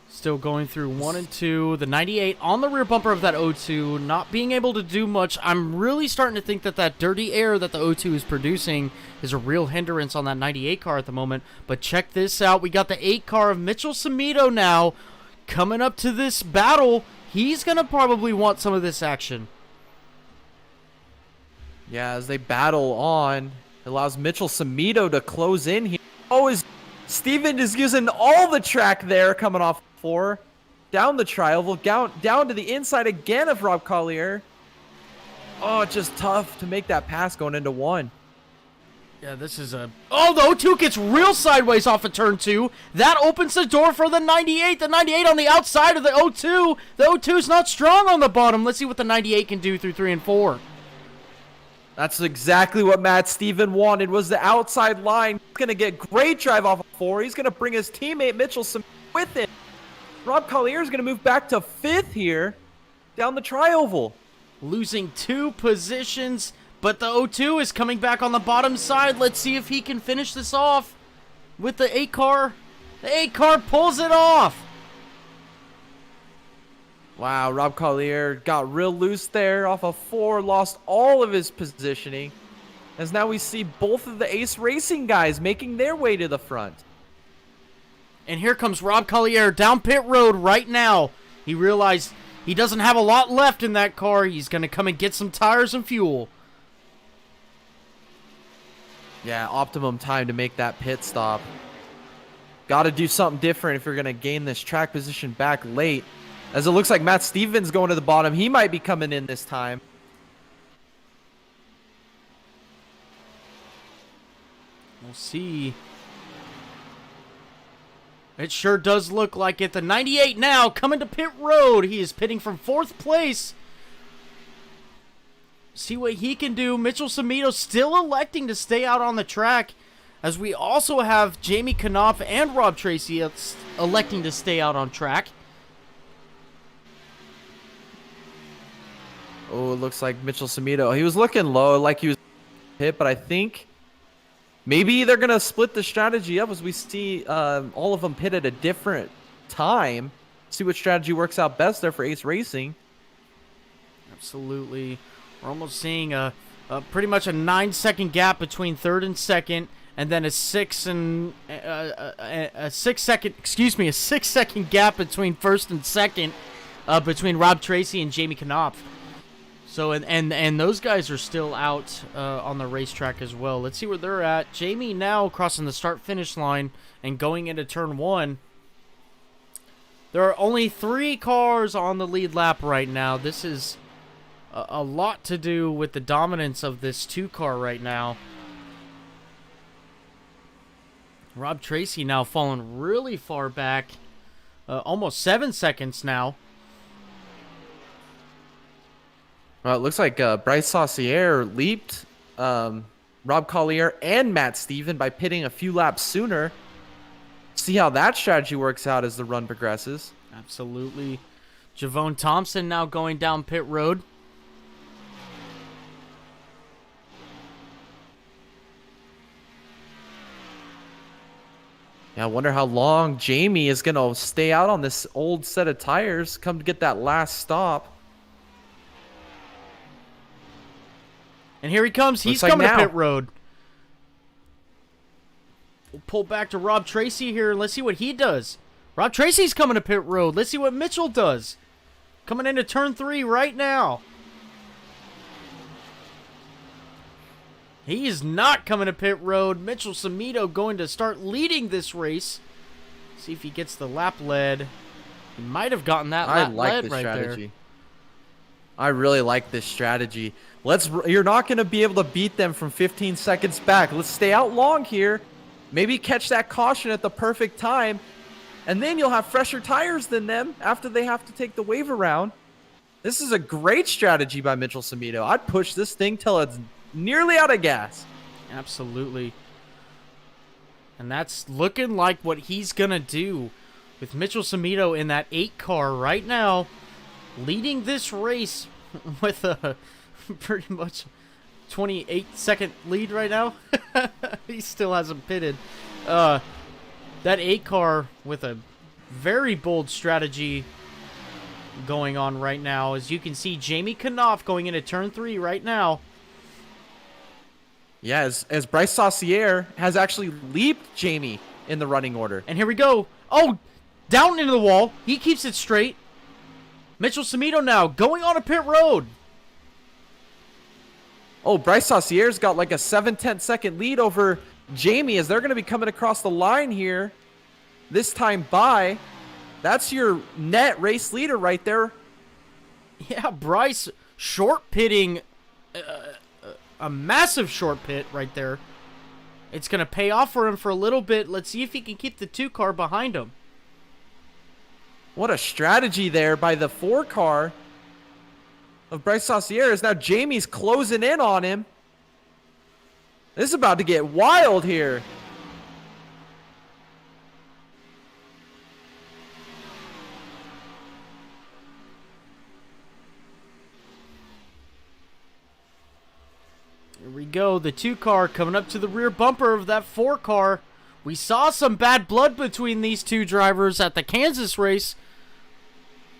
Still going through 1 and 2. The 98 on the rear bumper of that O2, not being able to do much. I'm really starting to think that that dirty air that the O2 is producing is a real hindrance on that 98 car at the moment. But check this out. We got the 8 car of Mitchell Cimito now coming up to this battle. He's going to probably want some of this action. Yeah, as they battle on, it allows Mitchell Cimito to close in here. Oh, Steven is using all the track there coming off 4. Down the tri-oval, down to the inside again of Rob Collier. Oh, it's just tough to make that pass going into 1. Yeah, this is a... Oh, the O2 gets real sideways off of turn 2. That opens the door for the 98. The 98 on the outside of the O2. The O2's not strong on the bottom. Let's see what the 98 can do through 3 and 4. That's exactly what Matt Steven wanted, was the outside line. He's going to get great drive off of 4. He's going to bring his teammate Mitchell with him. Rob Collier is going to move back to 5th here down the tri-oval. Losing 2 positions, but the O2 is coming back on the bottom side. Let's see if he can finish this off with the 8 car. The 8 car pulls it off. Wow, Rob Collier got real loose there off of 4, lost all of his positioning. As now we see both of the Ace Racing guys making their way to the front. And here comes Rob Collier down pit road right now. He realized he doesn't have a lot left in that car. He's going to come and get some tires and fuel. Yeah, optimum time to make that pit stop. Got to do something different if you're going to gain this track position back late. As it looks like Matt Stevens going to the bottom. He might be coming in this time. We'll see. It sure does look like it. The 98 now coming to pit road. He is pitting from 4th place. See what he can do. Mitchell Cimino still electing to stay out on the track, as we also have Jamie Knopf and Rob Tracy electing to stay out on track. Oh, it looks like Mitchell Cimino. He was looking low, like he was hit, but I think maybe they're going to split the strategy up as we see all of them pit at a different time. See what strategy works out best there for Ace Racing. Absolutely. We're almost seeing a pretty much a 9-second gap between 3rd and 2nd, and then a 6-second gap between 1st and 2nd between Rob Tracy and Jamie Knopf. So and those guys are still out on the racetrack as well. Let's see where they're at. Jamie now crossing the start-finish line and going into turn 1. There are only 3 cars on the lead lap right now. This is a lot to do with the dominance of this 2-car right now. Rob Tracy now falling really far back. Almost 7 seconds now. Well, it looks like Bryce Saucier leaped Rob Collier and Matt Steven by pitting a few laps sooner. See how that strategy works out as the run progresses. Absolutely. Javone Thompson now going down pit road. Yeah, I wonder how long Jamie is going to stay out on this old set of tires, come to get that last stop. And here he comes. He's Looks like coming now. to pit road. We'll pull back to Rob Tracy here, and let's see what he does. Rob Tracy's coming to pit road. Let's see what Mitchell does. Coming into turn 3 right now. He is not coming to pit road. Mitchell Cimino going to start leading this race. See if he gets the lap lead. He might have gotten that lap lead right there. I really like this strategy. You're not going to be able to beat them from 15 seconds back. Let's stay out long here. Maybe catch that caution at the perfect time. And then you'll have fresher tires than them after they have to take the wave around. This is a great strategy by Mitchell Cimino. I'd push this thing till it's nearly out of gas. Absolutely. And that's looking like what he's going to do with Mitchell Cimino in that 8 car right now, leading this race with a pretty much 28-second lead right now. He still hasn't pitted. That 8 car with a very bold strategy going on right now. As you can see, Jamie Knopf going into turn 3 right now. Yeah, as Bryce Saucier has actually leaped Jamie in the running order. And here we go. Oh, down into the wall. He keeps it straight. Mitchell Cimino now going on a pit road. Oh, Bryce Saucier's got like a 7/10 second lead over Jamie as they're going to be coming across the line here. This time by. That's your net race leader right there. Yeah, Bryce short pitting a massive short pit right there. It's going to pay off for him for a little bit. Let's see if he can keep the 2 car behind him. What a strategy there by the 4 car of Bryce Saucier. As now Jamie's closing in on him. This is about to get wild here. Here we go. The 2 car coming up to the rear bumper of that 4 car. We saw some bad blood between these 2 drivers at the Kansas race.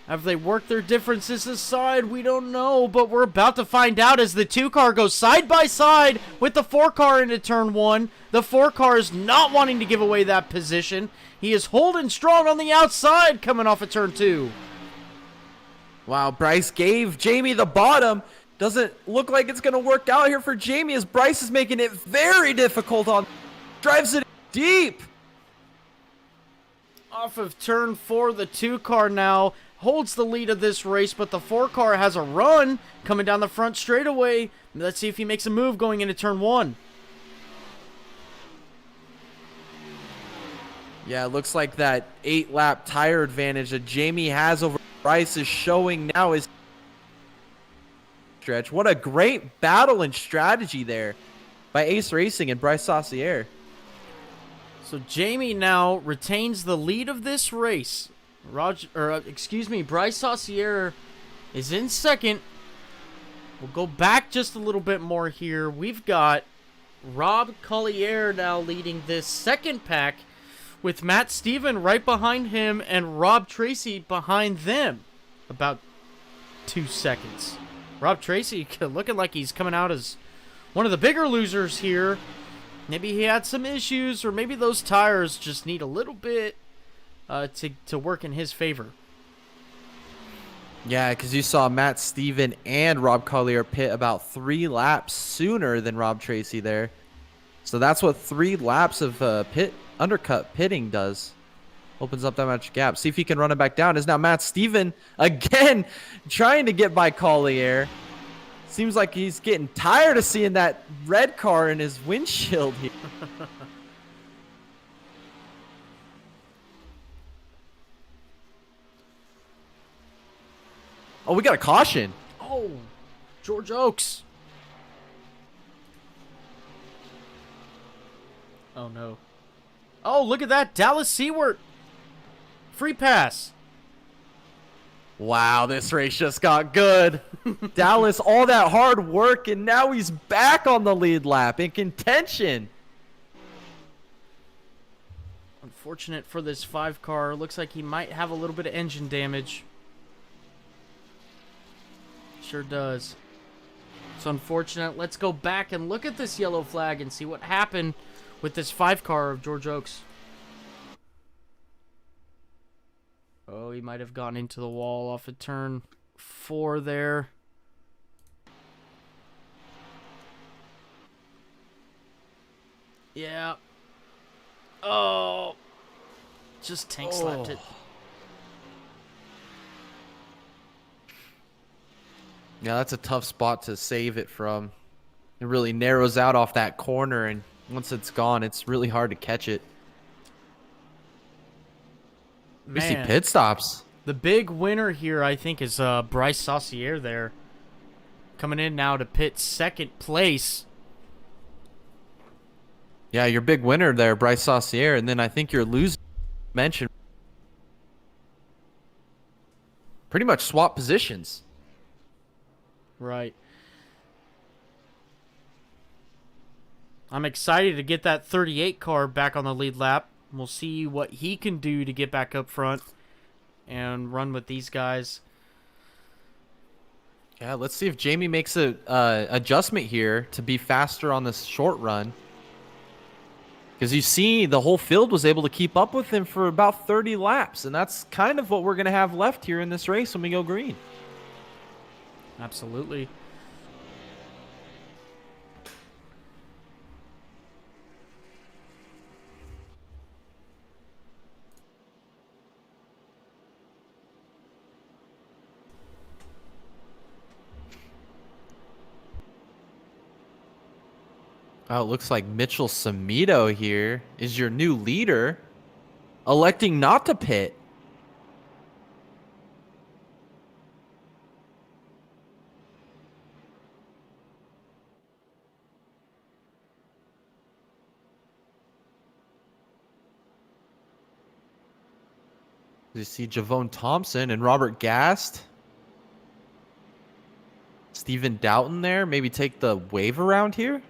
Have they worked their differences aside? We don't know, but we're about to find out as the 2 car goes side by side with the 4 car into turn 1. The 4 car is not wanting to give away that position. He is holding strong on the outside coming off of turn 2. Wow, Bryce gave Jamie the bottom. Doesn't look like it's going to work out here for Jamie as Bryce is making it very difficult on. Drives it deep. Off of turn 4, the 2 car now holds the lead of this race, but the 4 car has a run coming down the front straightaway. Let's see if he makes a move going into turn 1. Yeah, it looks like that 8-lap tire advantage that Jamie has over Bryce is showing now his stretch. What a great battle and strategy there by Ace Racing and Bryce Saucier. So Jamie now retains the lead of this race. Bryce Saucier is in second. We'll go back just a little bit more here. We've got Rob Collier now leading this second pack, with Matt Steven right behind him and Rob Tracy behind them. About 2 seconds. Rob Tracy looking like he's coming out as one of the bigger losers here. Maybe he had some issues, or maybe those tires just need a little bit to work in his favor. Yeah, because you saw Matt Steven and Rob Collier pit about 3 laps sooner than Rob Tracy there. So that's what 3 laps of undercut pitting does. Opens up that much gap. See if he can run it back down. Is now Matt Steven again trying to get by Collier. Seems like he's getting tired of seeing that red car in his windshield here. Oh, we got a caution. Oh, George Oaks. Oh, no. Oh, look at that. Dallas Seward. Free pass. Wow, this race just got good. Dallas, all that hard work, and now he's back on the lead lap in contention. Unfortunate for this 5 car. Looks like he might have a little bit of engine damage. Sure does. It's unfortunate. Let's go back and look at this yellow flag and see what happened with this 5 car of George Oaks. Oh, he might have gone into the wall off of turn 4 there. Yeah. Oh. Just tank slapped it. Yeah, that's a tough spot to save it from. It really narrows out off that corner, and once it's gone, it's really hard to catch it. We see Man. pit stops. The big winner here, I think, is Bryce Saucier there. Coming in now to pit second place. Yeah, your big winner there, Bryce Saucier, and then I think your loser mentioned pretty much swap positions. Right. I'm excited to get that 38 car back on the lead lap. We'll see what he can do to get back up front and run with these guys. Yeah, let's see if Jamie makes a adjustment here to be faster on this short run. Because you see, the whole field was able to keep up with him for about 30 laps, and that's kind of what we're going to have left here in this race when we go green. Absolutely. Oh, it looks like Mitchell Samito here is your new leader, electing not to pit. You see Javone Thompson and Robert Gast. Stephen Doughton there. Maybe take the wave around here.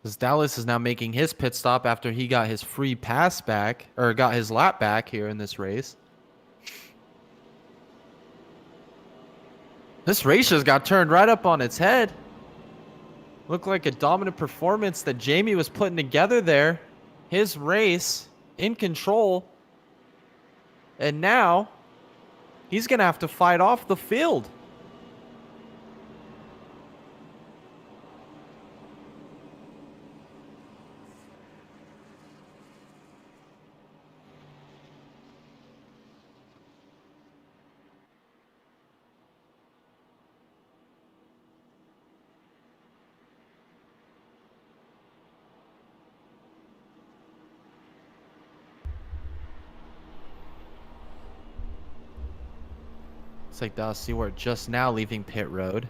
Because Dallas is now making his pit stop after he got his free pass back, or got his lap back here in this race. This race just got turned right up on its head. Looked like a dominant performance that Jamie was putting together there. His race in control. And now he's going to have to fight off the field. Looks like Dallas Stewart just now leaving pit road.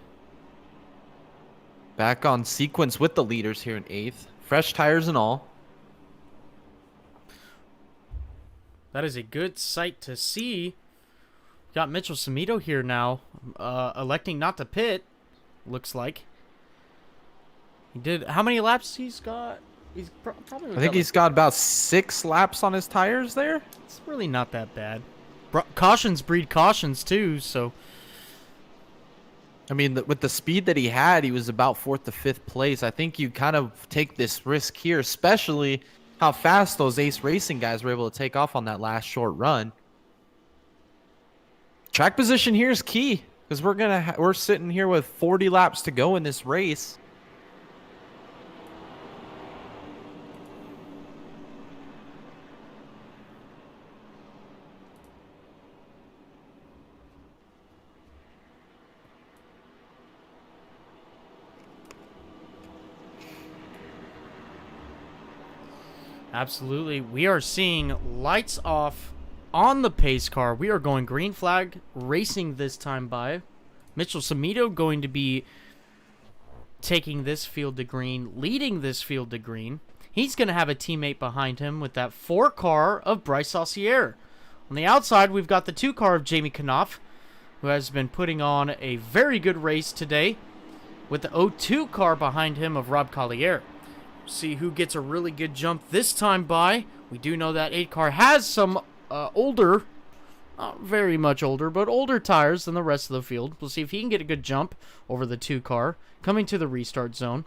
Back on sequence with the leaders here in 8th. Fresh tires and all. That is a good sight to see. Got Mitchell Samito here now, electing not to pit, looks like. He did, how many laps he's got? He's probably. I think he's got about 6 laps on his tires there. It's really not that bad. Cautions breed cautions too, so. I mean, with the speed that he had, he was about 4th to 5th place. I think you kind of take this risk here, especially how fast those Ace Racing guys were able to take off on that last short run. Track position here is key because we're sitting here with 40 laps to go in this race. Absolutely. We are seeing lights off on the pace car. We are going green flag racing this time by. Mitchell Samito going to be taking this field to green, leading this field to green. He's going to have a teammate behind him with that 4 car of Bryce Saucier. On the outside, we've got the 2 car of Jamie Knopf, who has been putting on a very good race today, with the 0-2 car behind him of Rob Collier. See who gets a really good jump this time by. We do know that 8 car has some older, not very much older, but older tires than the rest of the field. We'll see if he can get a good jump over the 2 car coming to the restart zone.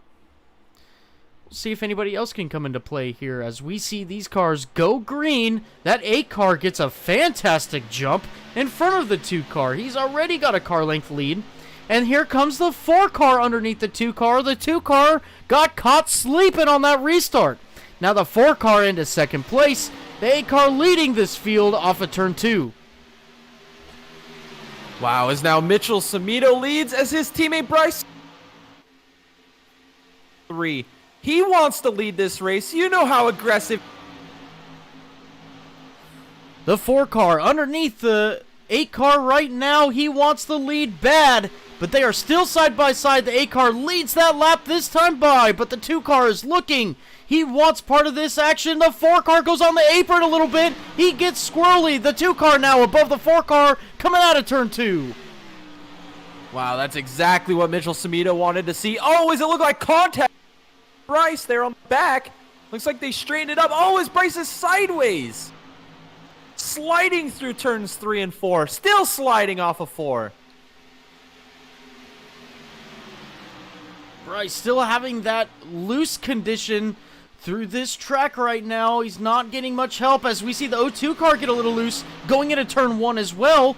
We'll see if anybody else can come into play here as we see these cars go green. That 8 car gets a fantastic jump in front of the 2 car. He's already got a car length lead. And here comes the 4 car underneath the 2 car. The 2 car got caught sleeping on that restart. Now the 4 car into second place. The 8 car leading this field off of turn 2. Wow, as now Mitchell Samito leads as his teammate Bryce 3. He wants to lead this race. You know how aggressive. The 4 car underneath the 8 car right now. He wants the lead bad. But they are still side by side. The 8 car leads that lap this time by. But the 2 car is looking. He wants part of this action. The 4 car goes on the apron a little bit. He gets squirrely. The 2 car now above the 4 car coming out of turn 2. Wow, that's exactly what Mitchell Samito wanted to see. Oh, does it look like contact? Bryce there on the back. Looks like they straightened it up. Oh, as Bryce is sideways. Sliding through turns 3 and 4. Still sliding off of 4. Bryce still having that loose condition through this track right now. He's not getting much help as we see the 0-2 car get a little loose going into turn 1 as well.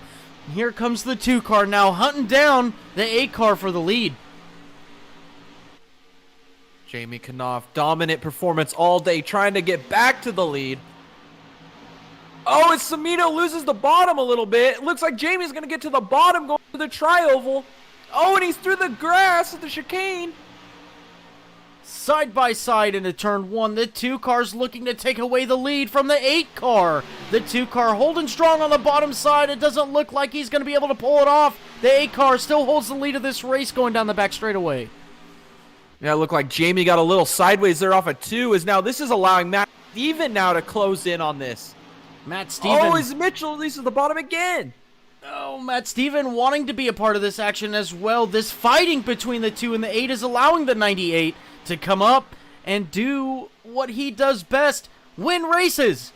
Here comes the 2 car now hunting down the 8 car for the lead. Jamie Knopf, dominant performance all day, trying to get back to the lead. Oh, as Samito loses the bottom a little bit. It looks like Jamie's going to get to the bottom going to the tri-oval. Oh, and he's through the grass at the chicane. Side by side into turn 1, the 2 cars looking to take away the lead from the 8 car. The 2 car holding strong on the bottom side. It doesn't look like he's going to be able to pull it off. The 8 car still holds the lead of this race going down the back straightaway. Yeah, it looked like Jamie got a little sideways there off of 2. This is allowing Matt Steven now to close in on this. Matt Steven. Oh, as Mitchell releases the bottom again. Oh, Matt Steven wanting to be a part of this action as well. This fighting between the 2 and the 8 is allowing the 98 to come up and do what he does best, win races.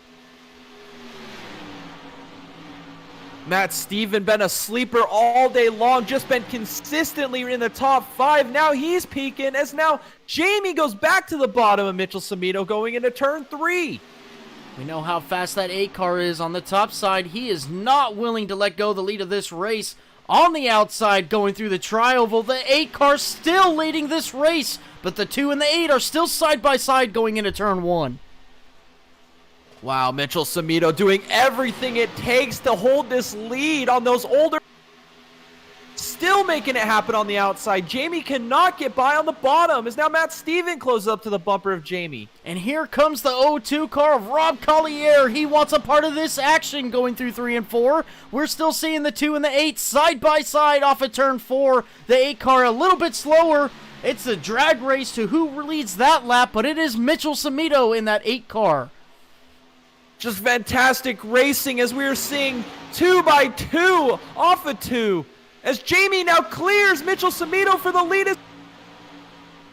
Matt Steven been a sleeper all day long, just been consistently in the top 5. Now he's peaking as now Jamie goes back to the bottom of Mitchell Samito going into turn 3. We know how fast that 8 car is on the top side. He is not willing to let go of the lead of this race. On the outside, going through the tri-oval, the 8 car still leading this race, but the 2 and the 8 are still side by side going into turn 1. Wow, Mitchell Samito doing everything it takes to hold this lead on those older. still making it happen on the outside. Jamie cannot get by on the bottom as now Matt Steven closes up to the bumper of Jamie. And here comes the 0-2 car of Rob Collier. He wants a part of this action going through 3 and 4. We're still seeing the 2 and the 8 side by side off of turn 4. The 8 car a little bit slower. It's a drag race to who leads that lap, but it is Mitchell Samito in that 8 car. Just fantastic racing as we are seeing 2 by 2 off of 2. As Jamie now clears Mitchell Samito for the lead.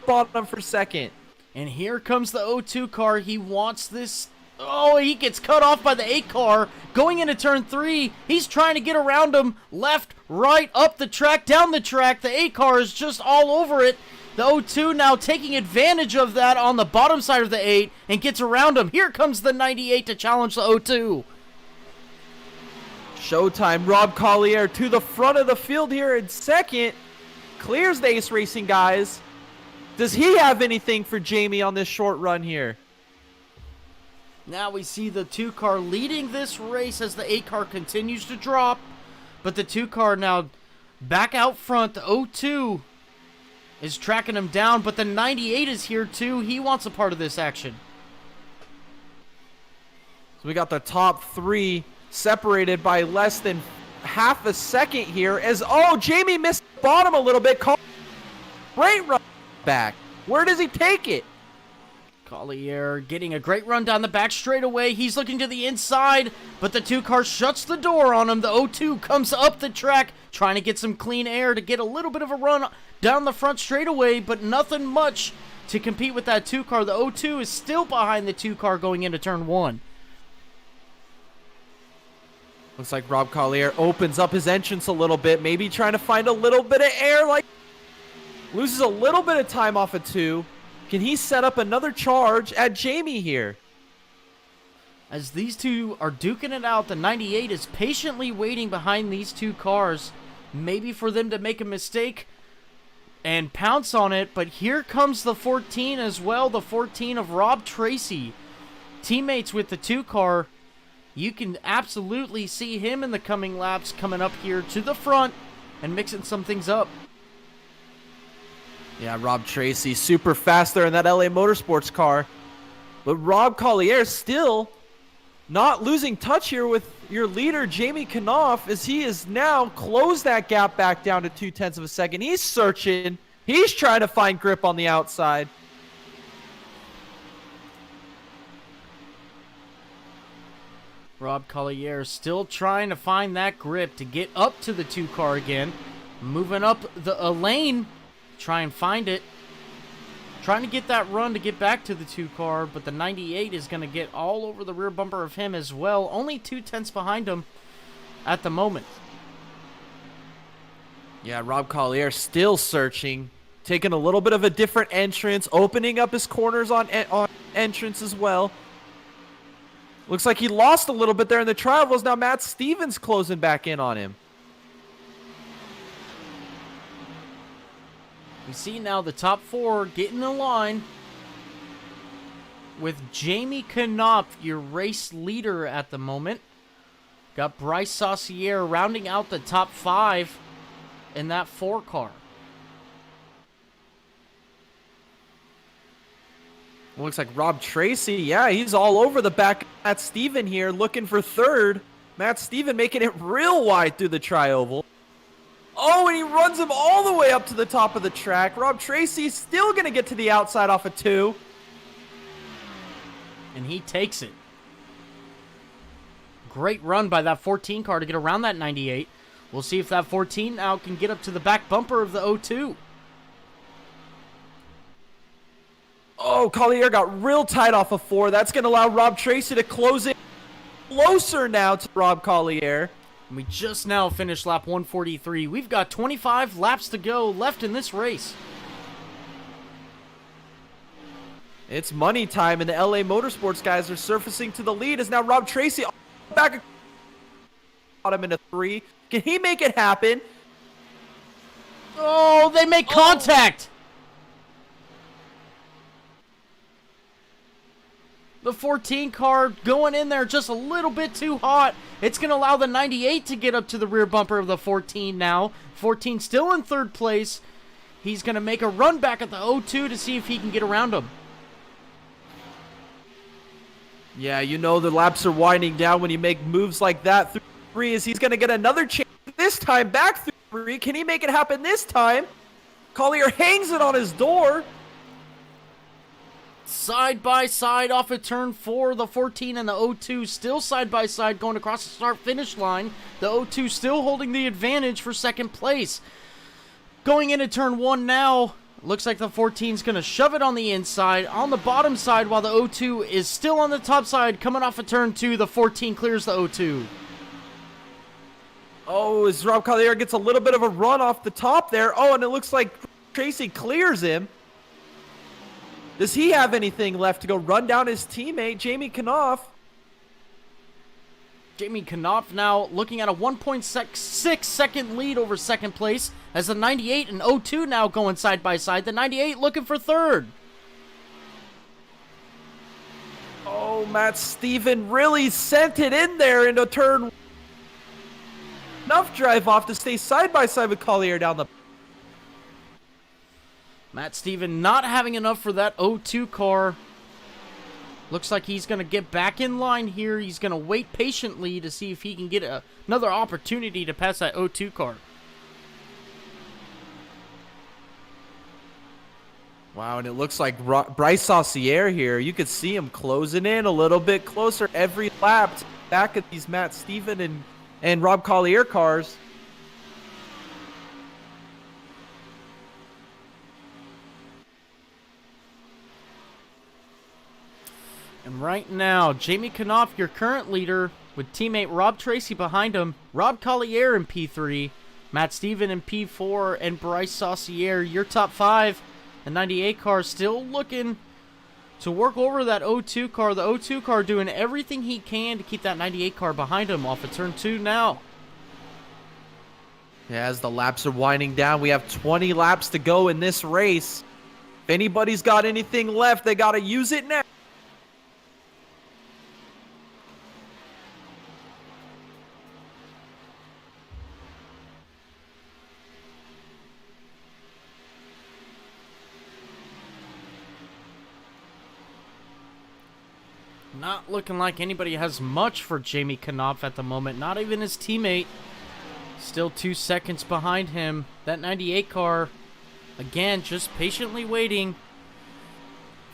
Bottom for second. And here comes the 0-2 car. He wants this. Oh, he gets cut off by the 8 car. Going into turn 3, he's trying to get around him. Left, right, up the track, down the track. The 8 car is just all over it. The 0-2 now taking advantage of that on the bottom side of the 8 and gets around him. Here comes the 98 to challenge the 0-2. Showtime. Rob Collier to the front of the field here in second. Clears the Ace Racing guys. Does he have anything for Jamie on this short run here? Now we see the 2 car leading this race as the 8 car continues to drop. But the 2 car now back out front. The 0-2 is tracking him down, but the 98 is here too. He wants a part of this action. So we got the top 3 separated by less than half a second here as, Jamie missed the bottom a little bit. Great run back. Where does he take it? Collier getting a great run down the back straightaway. He's looking to the inside, but the 2 car shuts the door on him. The 0-2 comes up the track, trying to get some clean air to get a little bit of a run down the front straightaway, but nothing much to compete with that 2 car. The 0-2 is still behind the 2 car going into turn 1. Looks like Rob Collier opens up his entrance a little bit, maybe trying to find a little bit of air, like loses a little bit of time off of 2. Can he set up another charge at Jamie here? As these 2 are duking it out, the 98 is patiently waiting behind these 2 cars, maybe for them to make a mistake and pounce on it, but here comes the 14 as well, the 14 of Rob Tracy. Teammates with the 2 car. You can absolutely see him in the coming laps coming up here to the front and mixing some things up. Yeah, Rob Tracy super fast there in that LA Motorsports car. But Rob Collier still not losing touch here with your leader, Jamie Knopf, as he is now closed that gap back down to 0.2 of a second. He's searching. He's trying to find grip on the outside. Rob Collier still trying to find that grip to get up to the 2 car again. Moving up a lane. Try and find it. Trying to get that run to get back to the 2 car, but the 98 is going to get all over the rear bumper of him as well. Only 0.2 behind him at the moment. Yeah, Rob Collier still searching. Taking a little bit of a different entrance. Opening up his corners on entrance as well. Looks like he lost a little bit there in the trials. Now Matt Stevens closing back in on him. We see now the top 4 getting in line with Jamie Knopf, your race leader at the moment. Got Bryce Saucier rounding out the top 5 in that 4 car. Looks like Rob Tracy, yeah, he's all over the back. Matt Steven here looking for 3rd. Matt Steven making it real wide through the tri-oval. Oh, and he runs him all the way up to the top of the track. Rob Tracy still going to get to the outside off of 2. And he takes it. Great run by that 14 car to get around that 98. We'll see if that 14 now can get up to the back bumper of the 0-2. Oh, Collier got real tight off of 4. That's going to allow Rob Tracy to close it closer now to Rob Collier. And we just now finished lap 143. We've got 25 laps to go left in this race. It's money time, and the LA Motorsports guys are surfacing to the lead as now Rob Tracy back got him into 3. Can he make it happen? Oh, they make contact. The 14 car going in there just a little bit too hot. It's going to allow the 98 to get up to the rear bumper of the 14 now. 14 still in third place. He's going to make a run back at the 02 to see if he can get around him. Yeah, you know the laps are winding down when you make moves like that through 3. Is he's going to get another chance this time back through 3? Can he make it happen this time? Collier hangs it on his door. Side by side off of turn 4, the 14 and the 02 still side by side going across the start finish line. The 02 still holding the advantage for second place. Going into turn 1 now, looks like the 14 is going to shove it on the inside, on the bottom side, while the 02 is still on the top side. Coming off of turn 2, the 14 clears the 02. Oh, as Rob Collier gets a little bit of a run off the top there. Oh, and it looks like Tracy clears him. Does he have anything left to go run down his teammate, Jamie Knopf? Jamie Knopf now looking at a 1.6 second lead over second place, as the 98 and 02 now going side by side. The 98 looking for third. Oh, Matt Steven really sent it in there into turn. Enough drive off to stay side by side with Collier down the. Matt Steven not having enough for that 02 car. Looks like he's going to get back in line here. He's going to wait patiently to see if he can get another opportunity to pass that 02 car. Wow, and it looks like Bryce Saucier here. You could see him closing in a little bit closer every lap back at these Matt Steven and Rob Collier cars. And right now, Jamie Knopf, your current leader, with teammate Rob Tracy behind him. Rob Collier in P3, Matt Steven in P4, and Bryce Saucier, your top 5. The 98 car still looking to work over that 02 car. The 02 car doing everything he can to keep that 98 car behind him off of turn 2 now. Yeah, as the laps are winding down, we have 20 laps to go in this race. If anybody's got anything left, they got to use it now. Not looking like anybody has much for Jamie Knopf at the moment. Not even his teammate. Still 2 seconds behind him. That 98 car, again, just patiently waiting.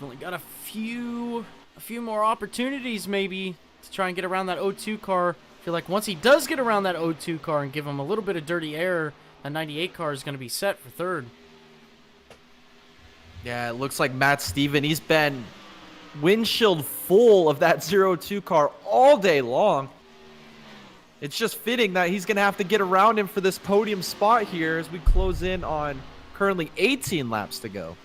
Only got a few more opportunities maybe to try and get around that 02 car. I feel like once he does get around that 02 car and give him a little bit of dirty air, that 98 car is going to be set for third. Yeah, it looks like Matt Steven, he's been windshield full of that 02 car all day long. It's just fitting that he's going to have to get around him for this podium spot here as we close in on currently 18 laps to go.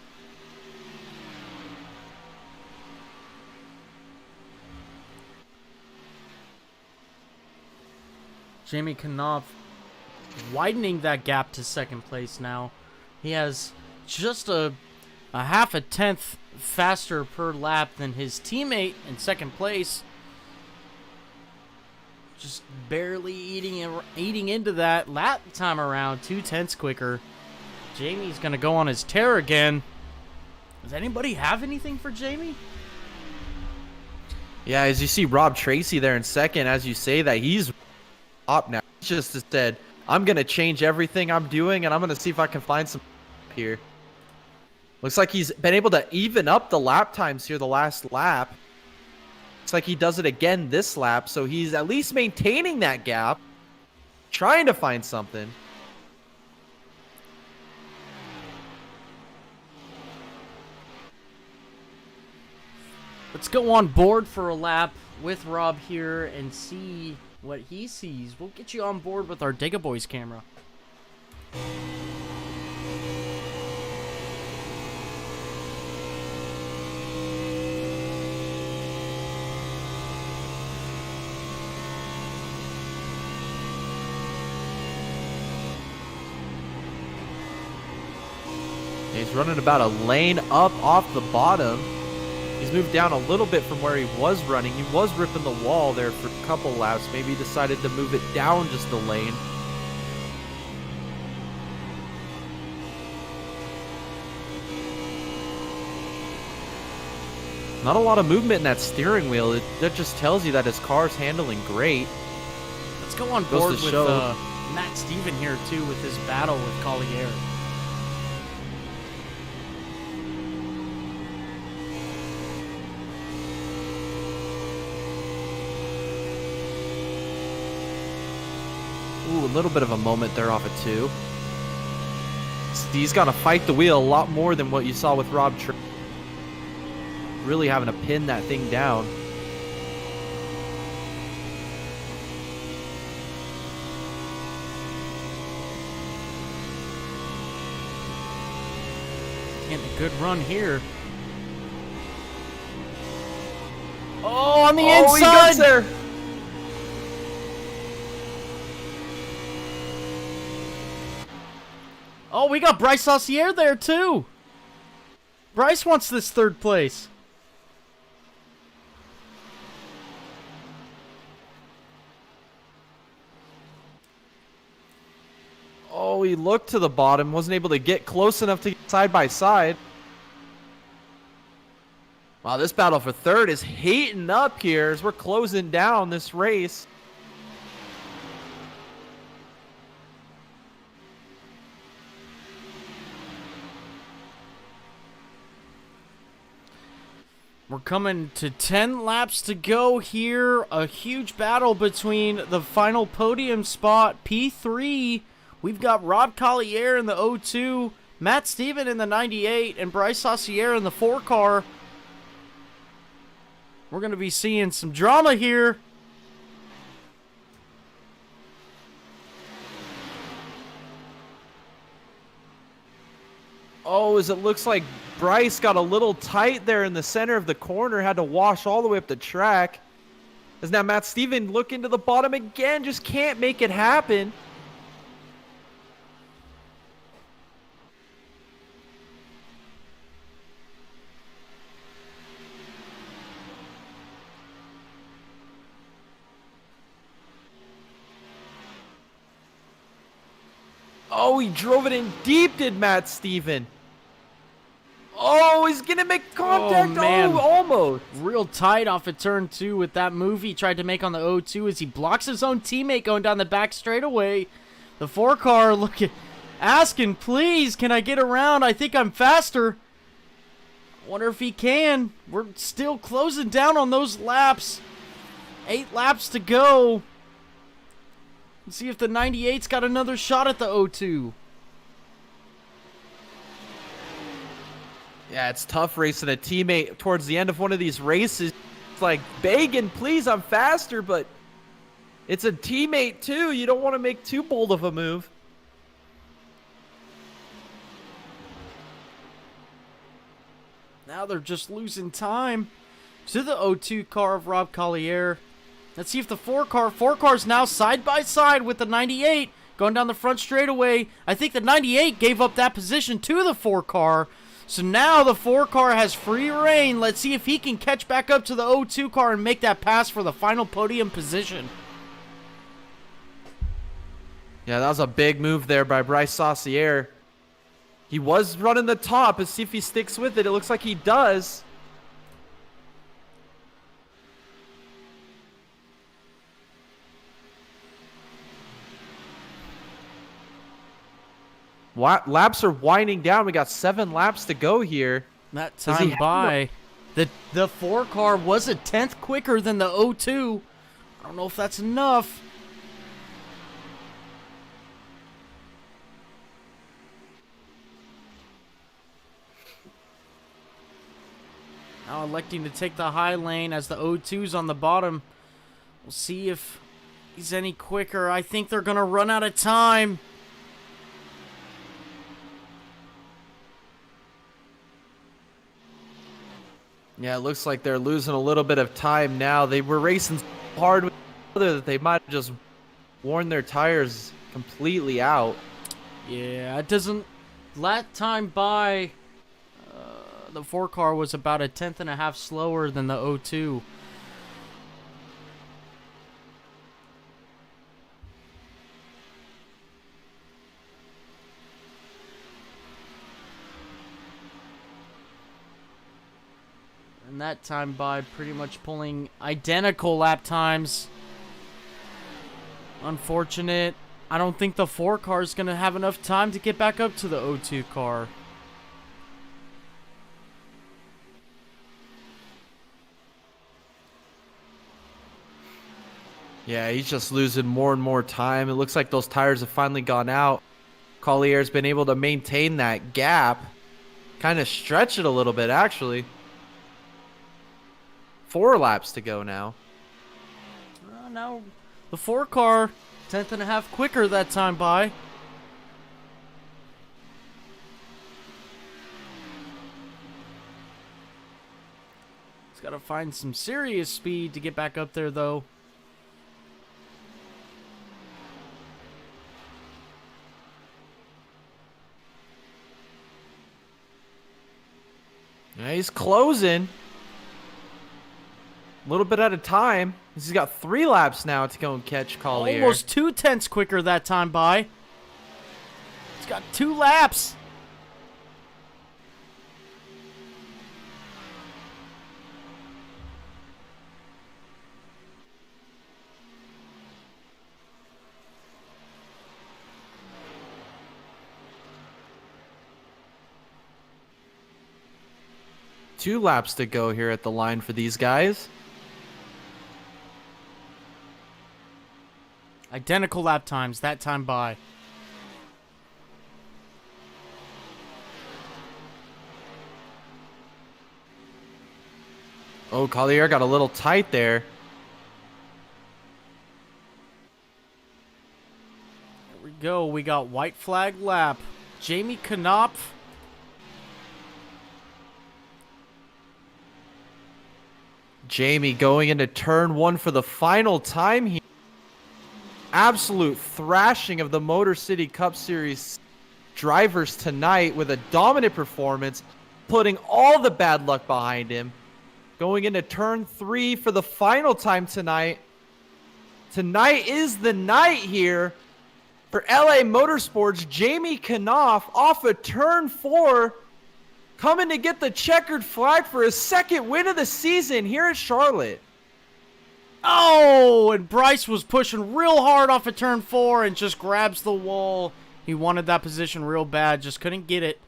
Jamie Knopf widening that gap to second place now. He has just a half a tenth faster per lap than his teammate in second place. Just barely eating into that lap time around, 2/10 quicker. Jamie's gonna go on his tear again. Does anybody have anything for Jamie? Yeah, as you see Rob Tracy there in second, as you say that, he's up now. He just said, I'm gonna change everything I'm doing and I'm gonna see if I can find some here. Looks like he's been able to even up the lap times here the last lap. Looks like he does it again this lap, so he's at least maintaining that gap, trying to find something. Let's go on board for a lap with Rob here and see what he sees. We'll get you on board with our Dega Boys camera. He's running about a lane up off the bottom. He's moved down a little bit from where he was running. He was ripping the wall there for a couple laps. Maybe he decided to move it down just a lane. Not a lot of movement in that steering wheel. That just tells you that his car's handling great. Let's go on board with Matt Steven here, too, with his battle with Collier. Ooh, a little bit of a moment there off of 2. He's got to fight the wheel a lot more than what you saw with Rob Tree. Really having to pin that thing down. Getting a good run here. Oh, on the inside! He gets there. Oh, we got Bryce Saucier there, too. Bryce wants this 3rd place. Oh, he looked to the bottom, wasn't able to get close enough to get side by side. Wow, this battle for 3rd is heating up here as we're closing down this race. We're coming to 10 laps to go here. A huge battle between the final podium spot, P3. We've got Rob Collier in the 02, Matt Steven in the 98, and Bryce Saucier in the 4 car. We're going to be seeing some drama here. Oh, as it looks like Bryce got a little tight there in the center of the corner, had to wash all the way up the track. As now Matt Steven looking to the bottom again, just can't make it happen. Oh, he drove it in deep, did Matt Steven. Oh, he's going to make contact. Oh, man. Oh, almost. Real tight off of turn 2 with that move he tried to make on the 0-2 as he blocks his own teammate going down the back straightaway. The 4 car asking, please, can I get around? I think I'm faster. Wonder if he can. We're still closing down on those laps. 8 laps to go. Let's see if the 98's got another shot at the 0-2. Yeah, it's tough racing a teammate towards the end of one of these races. It's like, begging, please, I'm faster, but it's a teammate too. You don't want to make too bold of a move. Now they're just losing time to the 0-2 car of Rob Collier. Let's see if the 4 car's now side by side with the 98 going down the front straightaway. I think the 98 gave up that position to the 4 car. So now the 4 car has free reign. Let's see if he can catch back up to the 0-2 car and make that pass for the final podium position. Yeah, that was a big move there by Bryce Saucier. He was running the top. Let's see if he sticks with it. It looks like he does. Laps are winding down. We got 7 laps to go here. That time by. The 4 car was a 10th quicker than the 0-2. I don't know if that's enough. Now electing to take the high lane as the 0-2's on the bottom. We'll see if he's any quicker. I think they're going to run out of time. Yeah, it looks like they're losing a little bit of time now. They were racing so hard with each other that they might have just worn their tires completely out. Yeah, it doesn't let time by. the 4 car was about a 10th and a half slower than the 02. And that time by pretty much pulling identical lap times. Unfortunate. I don't think the 4 car is going to have enough time to get back up to the 02 car. Yeah, he's just losing more and more time. It looks like those tires have finally gone out. Collier's been able to maintain that gap. Kind of stretch it a little bit, actually. 4 laps to go now. Now, the 4 car, 10th and a half quicker that time by. He's got to find some serious speed to get back up there, though. Yeah, he's closing. A little bit at a time. He's got 3 laps now to go and catch Collier. Almost 2/10 quicker that time by. He's got 2 laps. Two laps to go here at the line for these guys. Identical lap times that time by. Oh, Collier got a little tight there. Here we go. We got white flag lap. Jamie Knopf. Jamie going into turn 1 for the final time here. Absolute thrashing of the Motor City Cup Series drivers tonight with a dominant performance, putting all the bad luck behind him. Going into turn 3 for the final time tonight. Tonight is the night here for LA Motorsports. Jamie Knopf off of turn 4, coming to get the checkered flag for his 2nd win of the season here at Charlotte. Oh, and Bryce was pushing real hard off of turn 4 and just grabs the wall. He wanted that position real bad, just couldn't get it.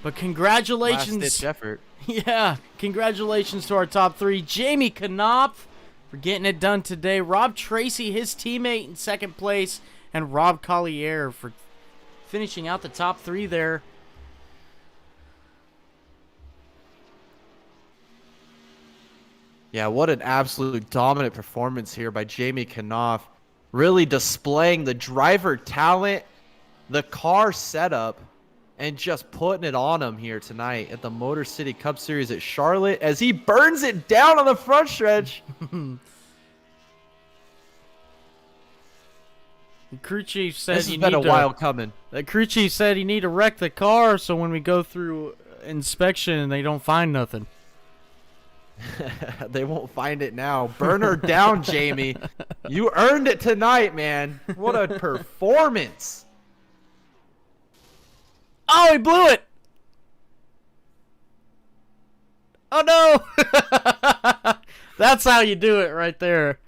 But congratulations. Last-ditch effort. Yeah, congratulations to our top 3. Jamie Knopf for getting it done today. Rob Tracy, his teammate, in 2nd place. And Rob Collier for finishing out the top 3 there. Yeah, what an absolute dominant performance here by Jamie Knopf. Really displaying the driver talent, the car setup, and just putting it on him here tonight at the Motor City Cup Series at Charlotte as he burns it down on the front stretch. Crew chief said This has been a while coming. The crew chief said you need to wreck the car so when we go through inspection they don't find nothing. They won't find it now. Burn her down, Jamie. You earned it tonight, man. What a performance. Oh, he blew it. Oh, no. That's how you do it right there.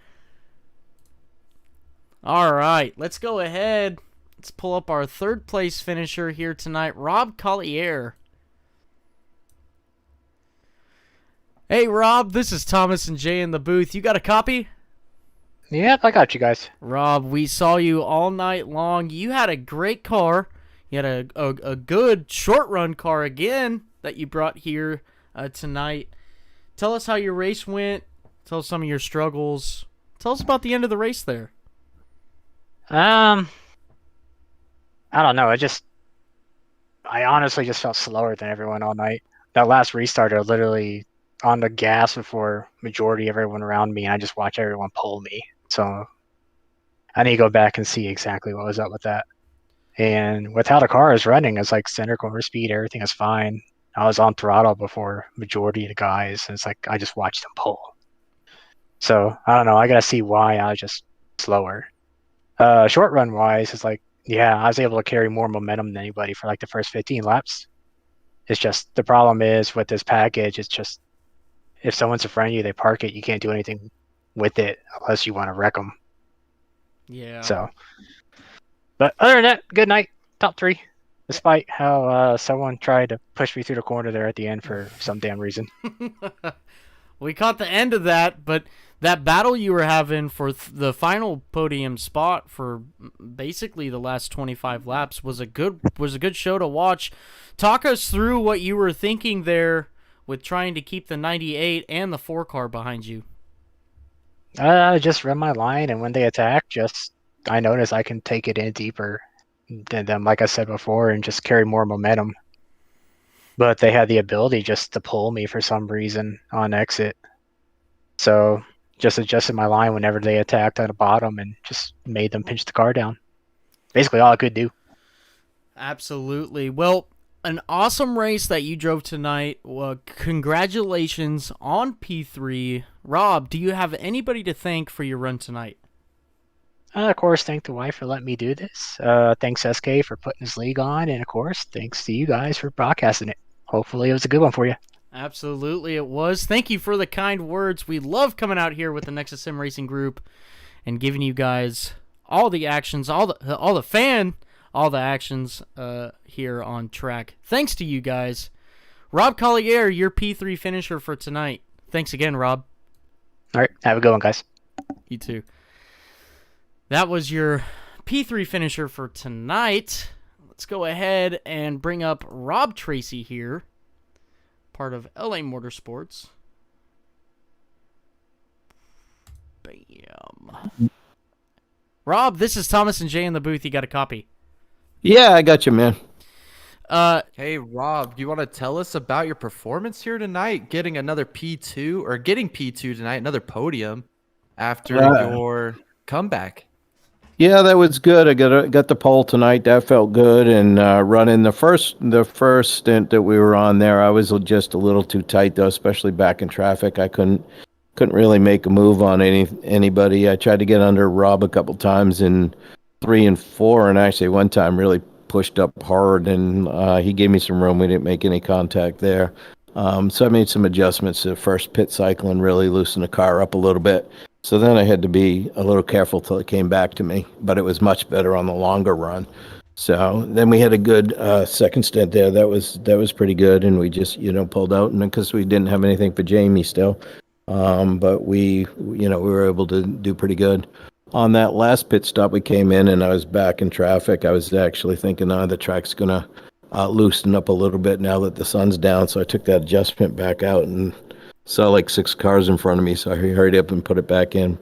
All right, let's go ahead. Let's pull up our 3rd place finisher here tonight, Rob Collier. Hey, Rob, this is Thomas and Jay in the booth. You got a copy? Yep, I got you guys. Rob, we saw you all night long. You had a great car. You had a good short-run car again that you brought here tonight. Tell us how your race went. Tell us some of your struggles. Tell us about the end of the race there. I don't know. I honestly just felt slower than everyone all night. That last restart, I was literally on the gas before majority of everyone around me, and I just watched everyone pull me. So I need to go back and see exactly what was up with that. And with how the car is running, it's like center corner speed, everything is fine. I was on throttle before majority of the guys, and it's like I just watched them pull. So I don't know. I gotta see why I was just slower. Short run wise, it's like yeah, I was able to carry more momentum than anybody for like the first 15 laps. It's just the problem is with this package. It's just if someone's in front of you, they park it. You can't do anything with it unless you want to wreck them. Yeah. So, but other than that, good night, top 3. Despite how someone tried to push me through the corner there at the end for some damn reason. We caught the end of that, but that battle you were having for the final podium spot for basically the last 25 laps was a good show to watch. Talk us through what you were thinking there with trying to keep the 98 and the 4 car behind you. Just run my line, and when they attack, I notice I can take it in deeper than them, like I said before, and just carry more momentum. But they had the ability just to pull me for some reason on exit. So just adjusted my line whenever they attacked at the bottom and just made them pinch the car down. Basically all I could do. Absolutely. Well, an awesome race that you drove tonight. Congratulations on P3. Rob, do you have anybody to thank for your run tonight? Of course, thank the wife for letting me do this. Thanks SK for putting this league on. And of course, thanks to you guys for broadcasting it. Hopefully it was a good one for you. Absolutely, it was. Thank you for the kind words. We love coming out here with the Nexus Sim Racing Group and giving you guys all the actions, all the actions here on track. Thanks to you guys. Rob Collier, your P3 finisher for tonight. Thanks again, Rob. All right, have a good one, guys. You too. That was your P3 finisher for tonight. Let's go ahead and bring up Rob Tracy here, part of LA Motorsports. Bam. Rob, this is Thomas and Jay in the booth. You got a copy? Yeah, I got you, man. Hey, Rob, do you want to tell us about your performance here tonight? Getting P2 tonight, another podium after your comeback. Yeah, that was good. I got the pole tonight. That felt good. And running the first stint that we were on there, I was just a little too tight though, especially back in traffic. I couldn't really make a move on anybody. I tried to get under Rob a couple times in 3 and 4, and actually one time really pushed up hard, and he gave me some room. We didn't make any contact there. So I made some adjustments to the first pit cycle and really loosened the car up a little bit. So then I had to be a little careful till it came back to me, but it was much better on the longer run. So then we had a good second stint there. That was pretty good, and we just pulled out, and because we didn't have anything for Jamie still, but we were able to do pretty good. On that last pit stop, we came in, and I was back in traffic. I was actually thinking, the track's gonna loosen up a little bit now that the sun's down. So I took that adjustment back out and saw like 6 cars in front of me, so I hurried up and put it back in,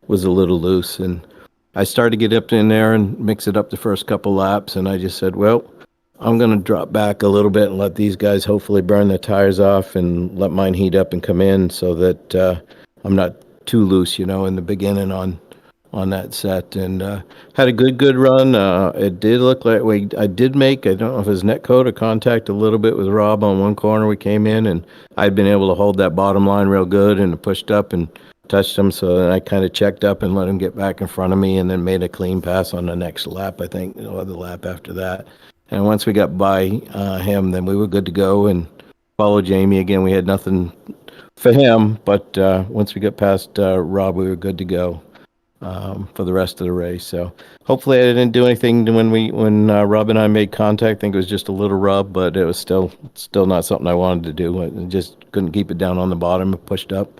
was a little loose, and I started to get up in there and mix it up the first couple laps, and I just said, well, I'm going to drop back a little bit and let these guys hopefully burn their tires off and let mine heat up and come in so that I'm not too loose, in the beginning on that set, and had a good run. It did look like I don't know if it was net code or contact a little bit with Rob on one corner. We came in, and I'd been able to hold that bottom line real good and pushed up and touched him. So then I kind of checked up and let him get back in front of me, and then made a clean pass on the next lap, I think, or the lap after that. And once we got by him, then we were good to go and follow Jamie again. We had nothing for him, but once we got past Rob, we were good to go for the rest of the race. So hopefully I didn't do anything when Rob and I made contact. I think it was just a little rub, but it was still not something I wanted to do. I just couldn't keep it down on the bottom and pushed up.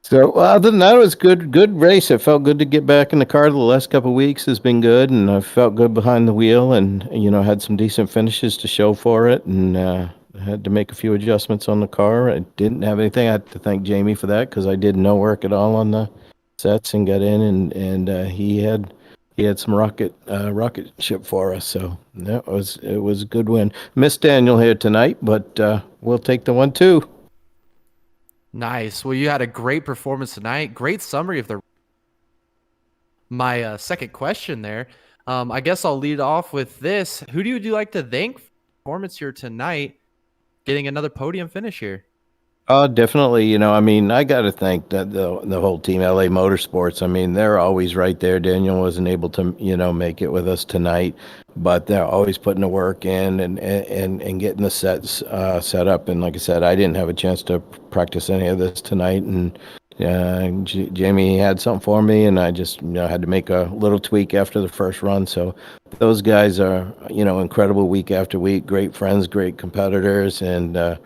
So other than that, it was good race. It felt good to get back in the car. The last couple of weeks has been good, and I felt good behind the wheel, and had some decent finishes to show for it, and I had to make a few adjustments on the car. I didn't have anything. I had to thank Jamie for that because I did no work at all on the sets and got in, and he had some rocket ship for us. So it was a good win. Missed Daniel here tonight, but we'll take the one too. Nice. Well, you had a great performance tonight. Great summary of my second question there. I guess I'll lead off with this. Who would you like to thank performance here tonight, getting another podium finish here. Oh, definitely. I mean, I got to thank the whole team, LA Motorsports. I mean, they're always right there. Daniel wasn't able to, make it with us tonight, but they're always putting the work in and getting the sets set up. And like I said, I didn't have a chance to practice any of this tonight, and Jamie had something for me, and I just had to make a little tweak after the first run. So those guys are incredible week after week, great friends, great competitors, and they're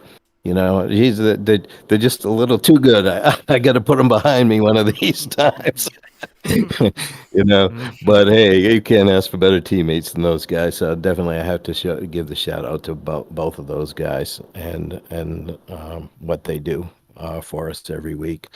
just a little too good. I got to put them behind me one of these times. But hey, you can't ask for better teammates than those guys. So definitely, I have to give the shout out to both of those guys and what they do for us every week.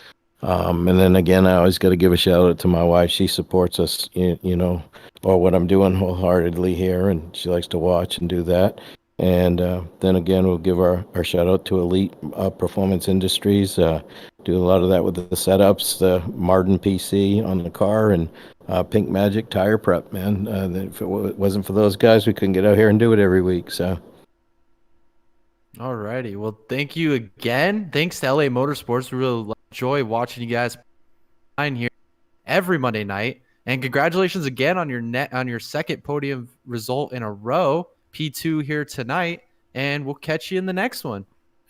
And then again, I always got to give a shout out to my wife. She supports us, or what I'm doing wholeheartedly here, and she likes to watch and do that. And then again, we'll give our shout out to Elite Performance Industries. Do a lot of that with the setups, the Martin PC on the car, and Pink Magic Tire Prep, man. If it wasn't for those guys, we couldn't get out here and do it every week. So. Alrighty. Well, thank you again. Thanks to LA Motorsports. We really enjoy watching you guys here every Monday night. And congratulations again on your second podium result in a row. P2 here tonight, and we'll catch you in the next one.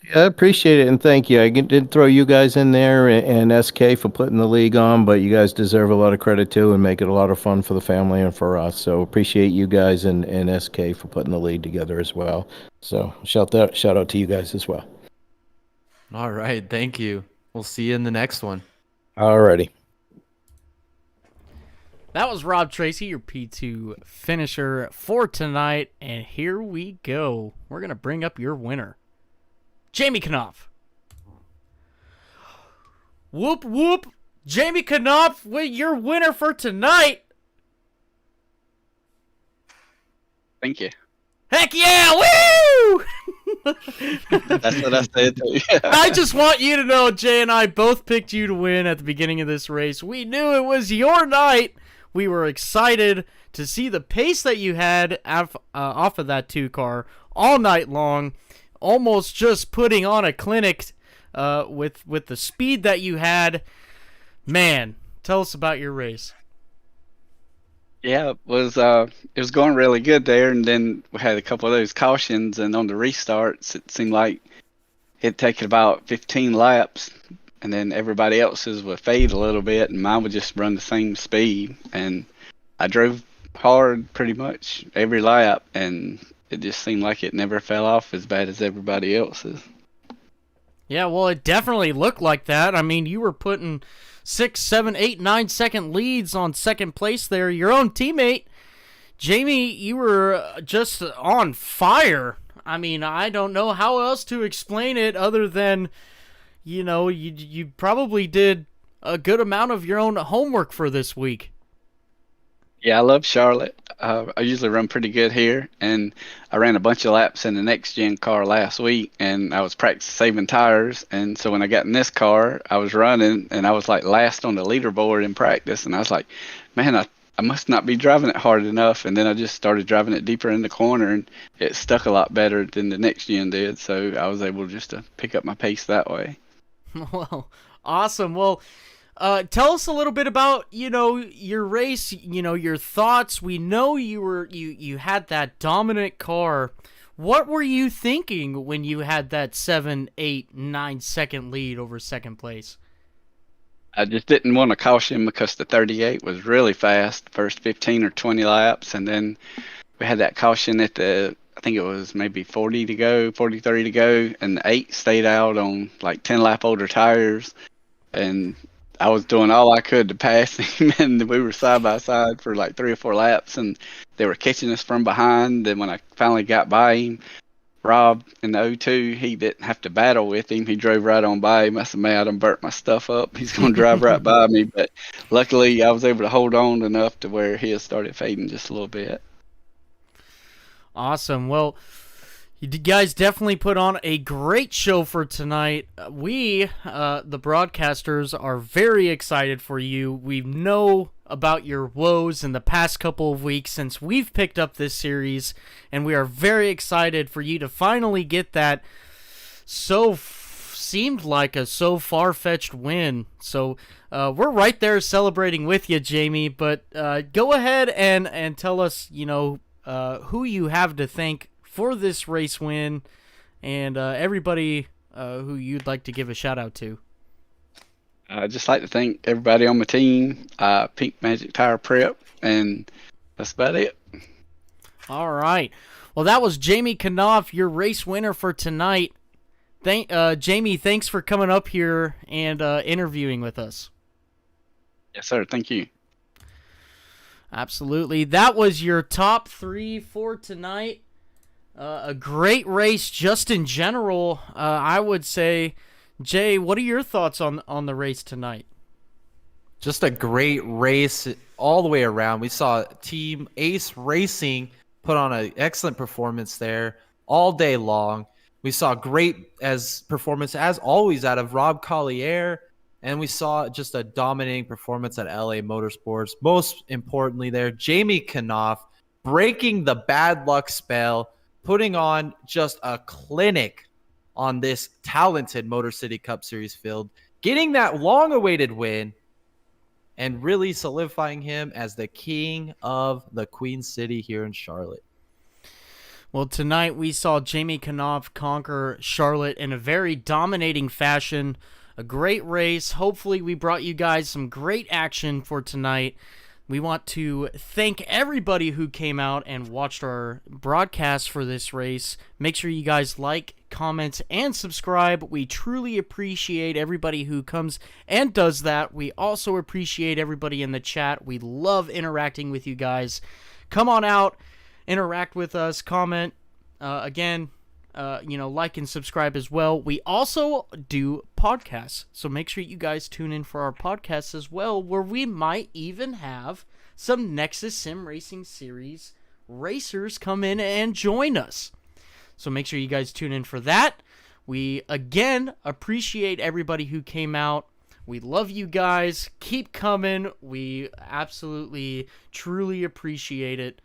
Yeah, I appreciate it, and thank you. I did throw you guys in there and SK for putting the league on, but you guys deserve a lot of credit too and make it a lot of fun for the family and for us. So appreciate you guys and SK for putting the league together as well. So shout out to you guys as well. All right, thank you. We'll see you in the next one. Alrighty. That was Rob Tracy, your P2 finisher for tonight, and here we go. We're going to bring up your winner, Jamie Knopf. Whoop, whoop. Jamie Knopf, your winner for tonight. Thank you. Heck yeah, woo! That's what I said too. I just want you to know, Jay and I both picked you to win at the beginning of this race. We knew it was your night. We were excited to see the pace that you had off of that 2 car all night long, almost just putting on a clinic with the speed that you had. Man, tell us about your race. Yeah, it was going really good there, and then we had a couple of those cautions, and on the restarts, it seemed like it'd taken about 15 laps. And then everybody else's would fade a little bit, and mine would just run the same speed. And I drove hard pretty much every lap, and it just seemed like it never fell off as bad as everybody else's. Yeah, well, it definitely looked like that. I mean, you were putting 6, 7, 8, 9-second leads on second place there. Your own teammate, Jamie, you were just on fire. I mean, I don't know how else to explain it other than, you probably did a good amount of your own homework for this week. Yeah, I love Charlotte. I usually run pretty good here, and I ran a bunch of laps in the next gen car last week, and I was practicing saving tires. And so when I got in this car, I was running, and I was like last on the leaderboard in practice, and I was like, man, I must not be driving it hard enough. And then I just started driving it deeper in the corner, and it stuck a lot better than the next gen did. So I was able just to pick up my pace that way. Well, awesome. Well, tell us a little bit about, your race, your thoughts. We know you had that dominant car. What were you thinking when you had that 7, 8, 9-second lead over second place? I just didn't want to caution because the 38 was really fast, first 15 or 20 laps. And then we had that caution at I think it was maybe 40 to go, 40, 30 to go. And the 8 stayed out on like 10 lap older tires. And I was doing all I could to pass him, and we were side by side for like 3 or 4 laps, and they were catching us from behind. Then when I finally got by him, Rob in the O2, he didn't have to battle with him. He drove right on by him. I said, man, I done burnt my stuff up. He's going to drive right by me. But luckily, I was able to hold on enough to where he started fading just a little bit. Awesome. Well, You guys definitely put on a great show for tonight. We, the broadcasters, are very excited for you. We know about your woes in the past couple of weeks since we've picked up this series, and we are very excited for you to finally get that seemed like a so far-fetched win. So we're right there celebrating with you, Jamie, but go ahead and tell us, who you have to thank for this race win, and everybody who you'd like to give a shout out to. I'd just like to thank everybody on my team, Pink Magic Tire Prep, and that's about it. All right. Well, that was Jamie Knopf, your race winner for tonight. Jamie, thanks for coming up here and interviewing with us. Yes, sir. Thank you. Absolutely. That was your top 3 for tonight. A great race just in general, I would say. Jay, what are your thoughts on the race tonight? Just a great race all the way around. We saw Team Ace Racing put on an excellent performance there all day long. We saw great performance, as always, out of Rob Collier, and we saw just a dominating performance at LA Motorsports. Most importantly there, Jamie Knopf breaking the bad luck spell, putting on just a clinic on this talented Motor City Cup Series field, getting that long-awaited win, and really solidifying him as the king of the Queen City here in Charlotte. Well, tonight we saw Jamie Knopf conquer Charlotte in a very dominating fashion. A great race. Hopefully we brought you guys some great action for tonight. We want to thank everybody who came out and watched our broadcast for this race. Make sure you guys like, comment, and subscribe. We truly appreciate everybody who comes and does that. We also appreciate everybody in the chat. We love interacting with you guys. Come on out, interact with us, comment. Like and subscribe as well. We also do podcasts, so make sure you guys tune in for our podcasts as well, where we might even have some Nexus Sim Racing Series racers come in and join us. So make sure you guys tune in for that. We, again, appreciate everybody who came out. We love you guys. Keep coming. We absolutely, truly appreciate it.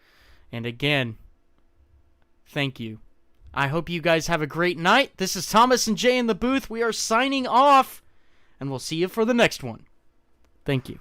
And again, thank you. I hope you guys have a great night. This is Thomas and Jay in the booth. We are signing off, and we'll see you for the next one. Thank you.